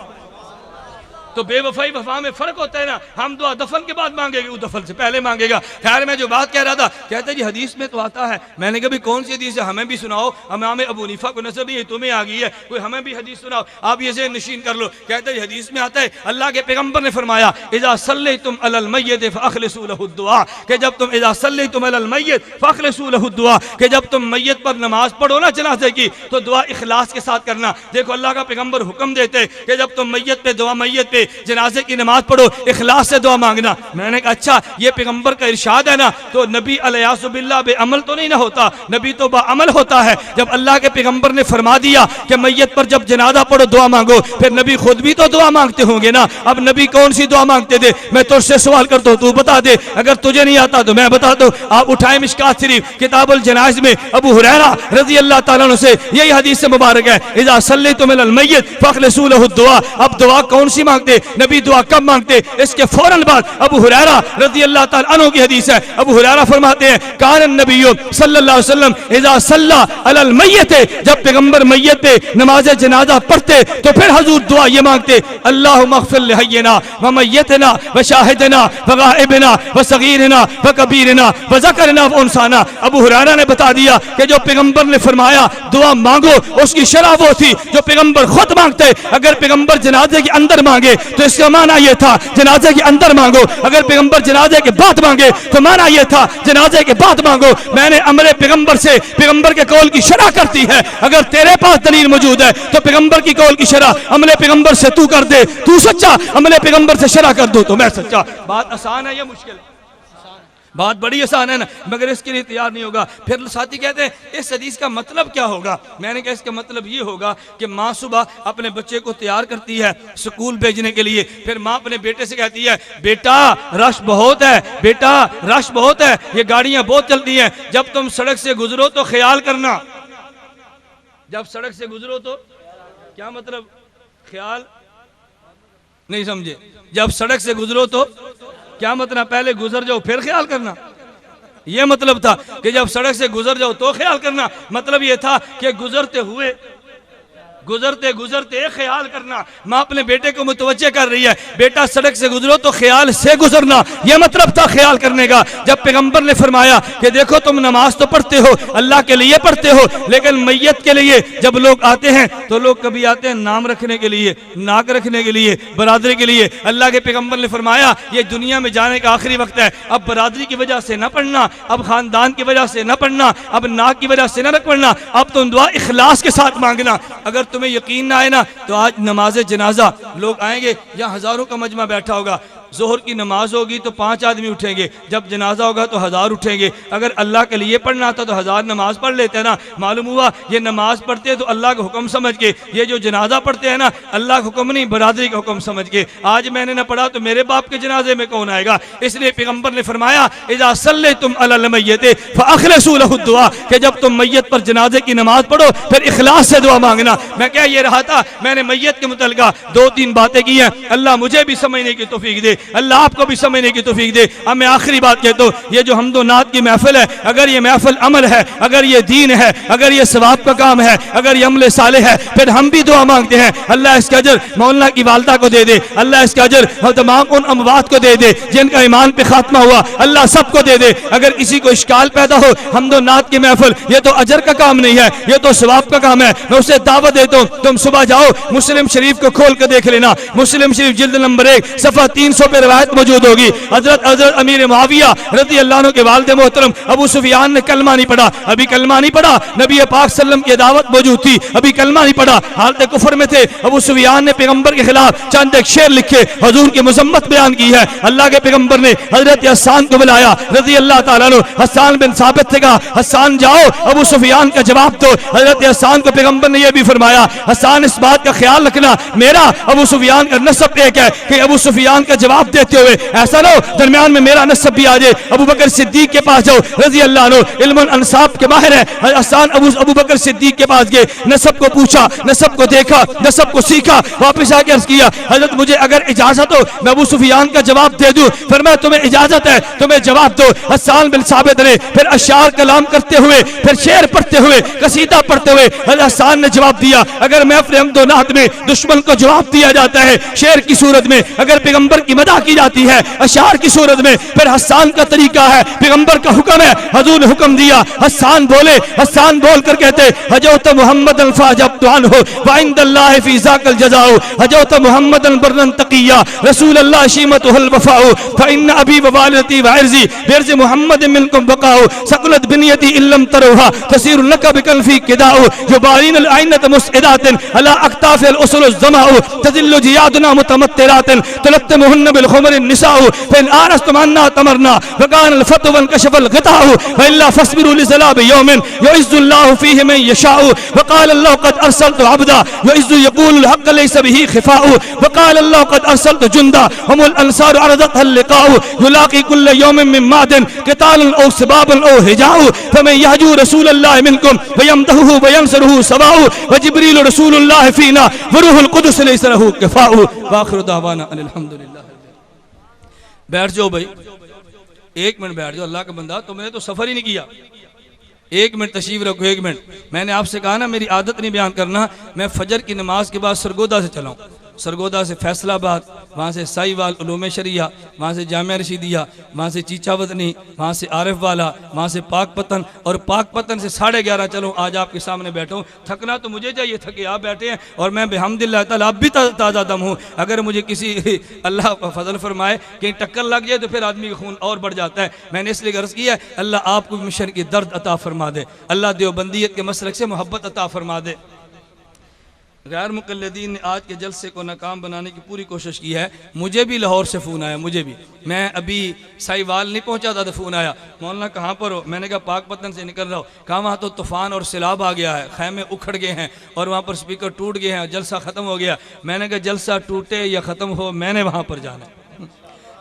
तो बेवफाई वफा में फर्क होता है ना। हम दुआ दफन के बाद मांगेंगे, वो दफन से पहले मांगेगा। खैर मैं जो बात कह रहा था, कहते जी हदीस में तो आता है। मैंने कहा कौन सी हदीस है? हमें भी सुनाओ। इमाम अबू हनीफा को नजर भी तुम्हें आ गई है, कोई हमें भी हदीस सुनाओ। आप ये ज़हन नशीन कर लो। कहते जी हदीस में आता है अल्लाह के पैगंबर ने फरमाया इज़ा सल्लैतुम अलल मय्यत फअखलिसू लहु दुआ, कि जब तुम इज़ा सल्लैतुम अलल मय्यत फअखलिसू लहु दुआ, कि जब तुम मैयत पर नमाज पढ़ो ना जनाजे की तो दुआ इखलास के साथ करना। देखो अल्लाह का पैगंबर हुक्म देते कि जब तुम मैयत पे जनाजे की नमाज पढ़ो इखलास से दुआ मांगना। मैंने कहा अच्छा ये पैगंबर का इरशाद है ना, तो नबी अलैहिस्सलाम बेअमल तो नहीं ना होता, नबी तो बाअमल होता है। जब अल्लाह के पैगंबर ने फरमा दिया कि मैयत पर जब जनाजा पढ़ो दुआ मांगो, फिर नबी खुद भी तो दुआ मांगते होंगे ना। अब नबी कौन सी दुआ मांगते थे? मैं तुझसे सवाल करता हूँ, तू बता दे। अगर तुझे नहीं आता तो मैं बताता हूँ। आप उठाए मिशकात शरीफ किताबुल जनाइज में अबू हुरैरा रज़ी अल्लाह ताला अन्हु से यही हदीस मुबारक है, इज़ा सल्लैतुम अलल मय्यत फअखलिसू लहु दुआ। अब दुआ कौन सी मांगते नबी? दुआ कब मांगते? इसके फौरन बाद अबू हुरैरा रज़ी अल्लाह ताला अन्हु की हदीस है। अबू हुरैरा फरमाते हैं कान नबी सल्लल्लाहु अलैहि वसल्लम इज़ा सल्ला अलल मय्यत, जब पैगंबर मैयत पे नमाज जनाजा पढ़ते तो फिर हुजूर दुआ ये मांगते अल्लाहुम्मा अग़फिर लिहय्यिना व मय्यितना व शाहिदना व गाइबना व सगीरना व कबीरना व ज़करना व उनसाना। अबू हुरैरा ने बता दिया कि जो पैगंबर ने फरमाया दुआ मांगो, उसकी शरह वो थी जो पैगंबर खुद मांगते। अगर पैगंबर जनाजे के अंदर मांगे तो इसका माना यह था जनाजे के अंदर मांगो, अगर पैगंबर जनाजे के बाद मांगे तो माना यह था जनाजे के बाद मांगो। मैंने अमरे पैगंबर से पैगंबर के कौल की शरह करती है। अगर तेरे पास दलील मौजूद है तो पैगंबर की कौल की शरह अमले पैगंबर से तू कर दे, तू सच्चा, अमले पैगंबर से शरह कर दो तो मैं सच्चा। बात आसान है या मुश्किल? बात बड़ी आसान है ना, मगर इसके लिए तैयार नहीं होगा। फिर साथी कहते हैं इस हदीस का मतलब क्या होगा? मैंने कहा इसका मतलब ये होगा कि माँ सुबह अपने बच्चे को तैयार करती है स्कूल भेजने के लिए, फिर माँ अपने बेटे से कहती है बेटा रश बहुत है, बेटा रश बहुत है, ये गाड़ियां बहुत चलती हैं, जब तुम सड़क से गुजरो तो ख्याल करना। जब सड़क से गुजरो तो क्या मतलब? ख्याल नहीं समझे? जब सड़क से गुजरो तो क्या मतलब? पहले गुजर जाओ फिर ख्याल करना, यह मतलब था कि जब सड़क से गुजर जाओ तो ख्याल करना। मतलब यह था कि गुजरते हुए गुजरते गुजरते ख्याल करना। माँ अपने बेटे को मुतवज्जे कर रही है, बेटा सड़क से गुजरो तो ख्याल से गुजरना, यह मतलब था ख्याल करने का। जब पैगंबर ने फरमाया कि देखो तुम नमाज तो पढ़ते हो, अल्लाह के लिए पढ़ते हो, लेकिन मैयत के लिए जब लोग आते हैं तो लोग कभी आते हैं नाम रखने के लिए, नाक रखने के लिए, बरादरी के लिए। अल्लाह के पैगंबर ने फरमाया ये दुनिया में जाने का आखिरी वक्त है, अब बरादरी की वजह से न पढ़ना, अब खानदान की वजह से न पढ़ना, अब नाक की वजह से न पढ़ना, अब तुम दुआ इखलास के साथ मांगना। अगर तुम्हें यकीन ना आए ना तो आज नमाज जनाजा लोग आएंगे, यहाँ हजारों का मजमा बैठा होगा, जोहर की नमाज होगी तो 5 आदमी उठेंगे, जब जनाजा होगा तो 1000 उठेंगे। अगर अल्लाह के लिए पढ़ना था तो 1000 नमाज पढ़ लेते हैं ना। मालूम हुआ ये नमाज पढ़ते हैं तो अल्लाह का हुक्म समझ के, ये जो जनाजा पढ़ते हैं ना अल्लाह का हुक्म नहीं बरादरी का हुक्म समझ के। आज मैंने ना पढ़ा तो मेरे बाप के जनाजे में कौन आएगा? इसलिए पैगंबर ने फरमाया इज़ा सल्लैतुम अलल मय्यत फअखलिसू लहु दुआ, कि जब तुम मैयत पर जनाजे की नमाज पढ़ो फिर इखलास से दुआ मांगना। मैं क्या ये रहा था, मैंने मैयत के मुतल्लिका 2-3 बातें की हैं, अल्लाह मुझे भी समझने की तौफीक दे, अल्लाह आपको भी समझने की तौफीक दे। अब मैं आखिरी बात कहता हूँ, ये जो हमदो नात की महफिल है, अगर ये महफिल अमल है, अगर ये दीन है, अगर ये सवाब का काम है, अगर ये अमल साले है, फिर हम भी दुआ मांगते हैं अल्लाह इसका अजर मौलाना की वालदा को दे दे, अल्लाह इसका अजर तमाम उन अमवात को दे दे जिनका ईमान पे खात्मा हुआ, अल्लाह सबको दे दे। अगर किसी को इश्काल पैदा हो हमदो नात की महफिल ये तो अजर का काम नहीं है, ये तो सवाब का काम है, मैं उसे दावत देता हूँ तुम सुबह जाओ मुस्लिम शरीफ को खोल कर देख लेना, मुस्लिम शरीफ जिल्द नंबर 1 सफ़ा 300 पे रिवायत मौजूद होगी। हजरत अमीर मुआविया रज़ी अल्लाह अन्हु के वालिद मोहतरम अबू सुफियान ने कलमा नहीं पढ़ा, अभी कलमा नहीं पढ़ा, नबी पाक सल्लम की दावत मौजूद थी, अभी कलमा नहीं पढ़ा, हालत कुफर में थे। अबू सुफियान ने पैगंबर के खिलाफ चंद एक शेर लिखे, हुजूर की मुज़म्मत बयान की है। अल्लाह के पैगंबर ने हजरत हस्सान को बुलाया रज़ी अल्लाह तआला अन्हु, हस्सान बिन साबित से कहा हस्सान जाओ अबू सुफियान का जवाब दो। हजरत हस्सान को पैगंबर ने यह भी फरमाया हस्सान इस बात का ख्याल रखना मेरा अबू सुफियान का नस्ब एक है कि अबू सुफियान का जवाब देते हुए ऐसा ना हो दरमियान में मेरा नस्ब भी आ जाए। अबू बकर सिद्दीक के पास जाओ रज़ी अल्लाह अन्हु, इल्मुल अंसाब के माहिर है। हस्सान अबू बकर सिद्दीक के पास गए, नस्ब को पूछा, नस्ब को देखा, नस्ब को सीखा, वापस आके अर्ज किया हजरत मुझे अगर इजाजत हो मैं अबू सुफियान का जवाब दे दूं, फिर मैं तुम्हें इजाजत है तुम्हें जवाब दो। हस्सान बिन साबित ने फिर अशार कलाम करते हुए, फिर शेर पढ़ते हुए, कसीदा पढ़ते हुए हस्सान ने जवाब दिया। अगर महफिल हमदो नात में दुश्मन को जवाब दिया जाता है शेर की सूरत में, अगर पैगंबर की मदह की जाती है अशार की सूरत में, फिर हस्सान का तरीका है, पैगंबर का हुक्म है, हुजूर ने हुक्म दिया हस्सान बोले, हस्सान बोल कर कहते हजौत मुहम्मदन फाजबतुन हो वाइंदल्लाहि फी ज़ाकल जज़ाउ हजौत मुहम्मदन बर्रन तकिया रसूलुल्लाह शीमतुहुल वफाउ फइन्न अबी व वालिदती व इर्ज़ी बिर्ज़ मुहम्मद मिनकुम बकाउ सकुलत बिनियती इल्लम तरुहा तसीरु लक बिकल फी किदाउ जुबारिन अल आइनत मुसइदातिन अला अक्ताफ अल उsul ज़माउ तदिल्लु जियादुना मुतमत्तिरातिन तलत्तमुहुन्न बिल खुमर निसाउ फिन आरस्तुमन्ना तमरना वकान अल फतवन कशफल ग़िताउ व इल्ला फस्बिरु लिज़लाब यौमिन युइज़्ज़ुल्लाहु फीहि मन यशाउ वक़ाल अल्लाहु क़द अरसलतु अब्दा युइज़्ज़ु यक़ूलुल हक़्क़ लैसा बिही ख़िफ़ाउ वक़ाल अल्लाहु क़द अरसलतु जुंदा हुमुल अंसारु अरज़तहुल लिक़ाउ युलाक़ी कुल्ल यौमिन मिन मादिन क़ितालन औ सिबाबन औ हिजाउ फमन यहजु रसूलल्लाहि मिनकुम व यमदहुहु व यंसुरुहु सवाउ व जिब्रील रसूलुल्लाहि फ़ीना व रूहुल क़ुदुस लैसा लहु किफ़ाउ व आख़िरु दावाना अनिल हम्दुलिल्लाह। बैठ जाओ भाई, 1 मिनट बैठ जाओ, अल्लाह का बंदा तुमने तो सफर ही नहीं किया। 1 मिनट तशरीफ रखो, 1 मिनट। मैंने आपसे कहा ना मेरी आदत नहीं बयान करना, मैं फजर की नमाज के बाद सरगोदा से चलाऊँ, सरगोदा से फैसलाबाद, वहाँ से साईवाल उलूम शरिया, वहाँ से जामिया रशीदिया, वहाँ से चीचावतनी, वहाँ से आरिफ वाला, वहाँ से पाकपतन, और पाकपतन से 11:30 चलूँ आज आपके सामने बैठूँ। थकना तो मुझे चाहिए, थके आप बैठे हैं और मैं बेहम्दुलिल्लाह ताला अब भी ताज़ा दम हूँ। अगर मुझे किसी अल्लाह फजल फरमाए कहीं टक्कर लग जाए तो फिर आदमी का खून और बढ़ जाता है। मैंने इसलिए गर्ज किया अल्लाह आपको मिशन की दर्द अता फरमा दे, अल्लाह देवबंदियत के मसलक से मोहब्बत अता फरमा दे। गैर मुक़ल्लिदीन ने आज के जलसे को नाकाम बनाने की पूरी कोशिश की है। मुझे भी लाहौर से फ़ोन आया, मुझे भी, मैं अभी साहिवाल नहीं पहुंचा था तो फ़ोन आया, मौलाना कहाँ पर हो? मैंने कहा पाकपतन से निकल रहा हो। कहा वहाँ तो तूफ़ान और सैलाब आ गया है, खैमे उखड़ गए हैं और वहाँ पर स्पीकर टूट गए हैं, जलसा ख़त्म हो गया। मैंने कहा जलसा टूटे या ख़त्म हो, मैंने वहाँ पर जाना,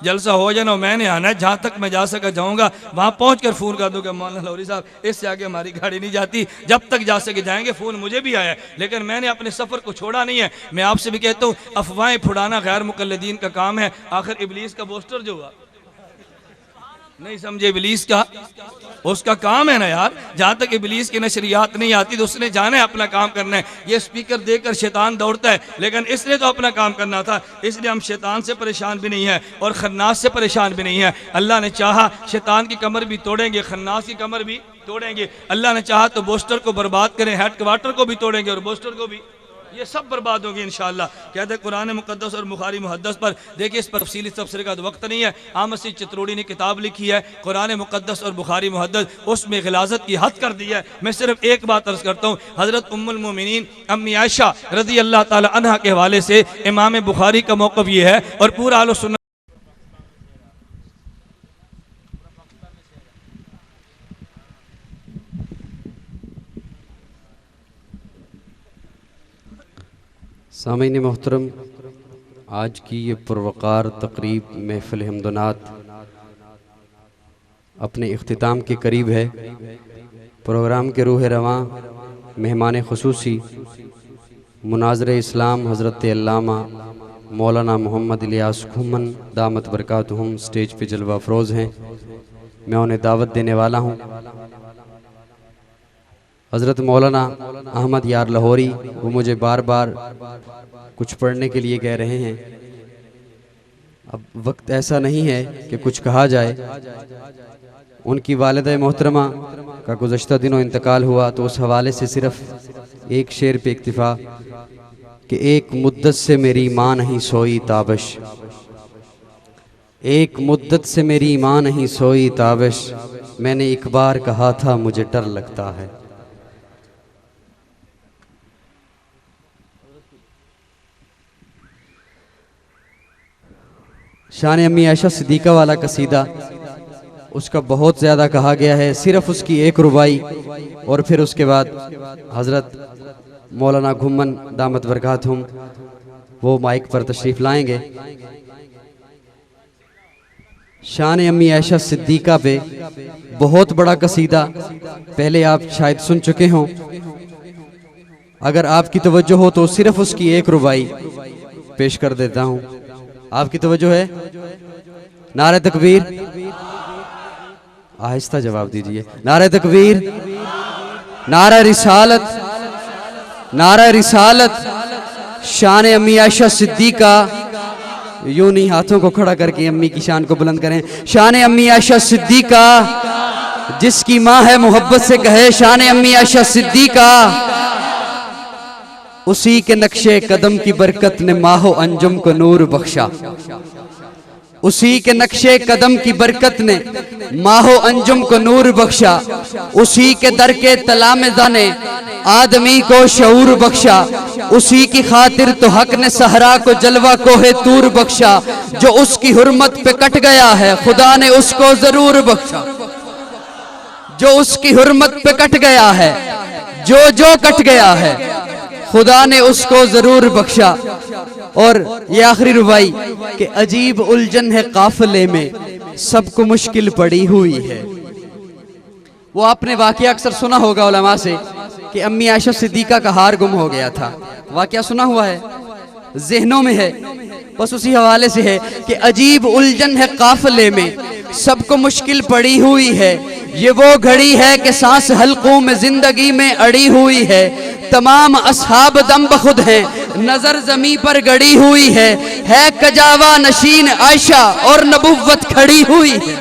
जलसा हो जाना मैंने आना है। जहाँ तक मैं जा सका जाऊँगा, वहाँ पहुँच कर फ़ोन कर दूँगा मौलाना लाहौरी साहब इससे आगे हमारी गाड़ी नहीं जाती, जब तक जा सके जाएंगे। फ़ोन मुझे भी आया है, लेकिन मैंने अपने सफ़र को छोड़ा नहीं है। मैं आपसे भी कहता हूँ अफवाहें फुड़ाना गैर मुक़ल्लिदीन का काम है। आखिर इबलीस का पोस्टर जो हुआ नहीं समझे, इबलीस का उसका काम है ना यार। जहाँ तक इबलीस की नशरियात नहीं आती तो उसने जाना है अपना काम करना है। ये स्पीकर देकर शैतान दौड़ता है, लेकिन इसने तो अपना काम करना था। इसलिए हम शैतान से परेशान भी नहीं है और खन्नास से परेशान भी नहीं है। अल्लाह ने चाहा शैतान की कमर भी तोड़ेंगे, खन्नास की कमर भी तोड़ेंगे। अल्लाह ने चाहा तो बोस्टर को बर्बाद करें, हेड क्वार्टर को भी तोड़ेंगे और बोस्टर को भी, ये सब बर्बाद होगी इंशाअल्लाह। कहते हैं कुरान मुक़द्दस और बुखारी मुहद्दस पर, देखिए इस पर तफसीली तफसीर का वक्त नहीं है। आमद मसीह चित्रोड़ी ने किताब लिखी है कुरान मुक़द्दस और बुखारी मुहद्दस, उसमें गिलाज़त की हद कर दी है। मैं सिर्फ एक बात अर्ज़ करता हूँ, हज़रत उम्मुल मोमिनीन अम्मी आयशा रज़ी अल्लाह ताला अन्हा के हवाले से इमाम बुखारी का मौक़िफ़ ये है और पूरा अहले सुन्नत सामीन मोहतरम, आज की ये पुरवकार तकरीब महफ़िल हमदनात अपने इख्तिताम के करीब है। प्रोग्राम के रूह रवां मेहमान ख़ुसूसी मुनाज़िर इस्लाम हज़रत अल्लामा मौलाना मोहम्मद इलियास घुम्मन दामत बरकातुहुम स्टेज पे जलवा अफरोज़ हैं। मैं उन्हें दावत देने वाला हूँ। हज़रत मौलाना अहमद यार लाहौरी, वो मुझे बार बार कुछ पढ़ने के लिए कह रहे हैं। अब वक्त ऐसा नहीं है कि कुछ कहा जाए। उनकी वालिदा मोहतरमा का गुज़श्ता दिनों इंतकाल हुआ, तो उस हवाले से सिर्फ एक शेर पे इक्तिफ़ा कि एक मुद्दत से मेरी माँ नहीं सोई ताबश, एक मुद्दत से मेरी माँ नहीं सोई ताबश, मैंने एक बार कहा था मुझे डर लगता है। शान अम्मी आयशा सिद्दीक़ा वाला कसीदा, उसका बहुत ज़्यादा कहा गया है, सिर्फ उसकी एक रुबाई और फिर उसके बाद हज़रत मौलाना घुम्मन दामत बरकातुहुम वो माइक पर तशरीफ़ लाएंगे। शान अम्मी आयशा सिद्दीक़ा पे बहुत बड़ा कसीदा पहले आप शायद सुन चुके हों। अगर आपकी तवज्जो हो तो सिर्फ उसकी एक रुबाई पेश कर देता हूँ। आपकी तवज्जो है? नारे तकबीर, आहिस्ता जवाब दीजिए। नारे तकबीर, नारा रिसालत, नारा रिसालत। शान अम्मी आयशा सिद्दीक़ा, यूं नहीं हाथों को खड़ा करके अम्मी की शान को बुलंद करें। शान अम्मी आयशा सिद्दीक़ा, जिसकी माँ है मोहब्बत से कहे शान अम्मी आयशा सिद्दीक़ा, उसी के नक्शे कदम की बरकत ने माहो अंजुम को नूर बख्शा, उसी के नक्शे कदम की बरकत ने माहो अंजुम को नूर बख्शा, उसी के दर के तला में जाने आदमी को शऊर बख्शा, उसी की खातिर तो हक ने सहरा को जलवा कोहे तूर बख्शा, जो उसकी हुर्मत पे कट गया है खुदा ने उसको जरूर बख्शा, जो उसकी हुर्मत पे कट गया है, जो कट गया है खुदा ने उसको जरूर बख्शा। और ये आखिरी रुबाई कि अजीब उलझन है काफिले में सबको मुश्किल पड़ी हुई है। वो आपने वाकया अक्सर सुना होगा उलमा से कि अम्मी आयशा सिद्दीक़ा का हार गुम हो गया था। वाकया सुना हुआ है, ज़हनों में है, बस उसी हवाले से है कि अजीब उलझन है काफिले में सबको मुश्किल पड़ी हुई है। ये वो घड़ी है कि सांस हल्कों में जिंदगी में अड़ी हुई है, तमाम असहाब दम बखुद हैं, नजर जमी पर गड़ी हुई है कजावा नशीन आयशा और नबुव्वत खड़ी हुई है।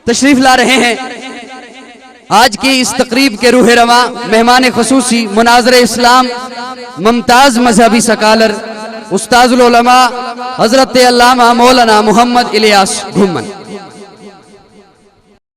तशरीफ ला रहे हैं आज की इस तकरीब के रूह रवां मेहमान खुसूसी मुनाज़िर इस्लाम मुमताज मजहबी सकालर उस्ताजुल उलमा हजरत अल्लामा मौलाना मोहम्मद इलियास घुम्मन।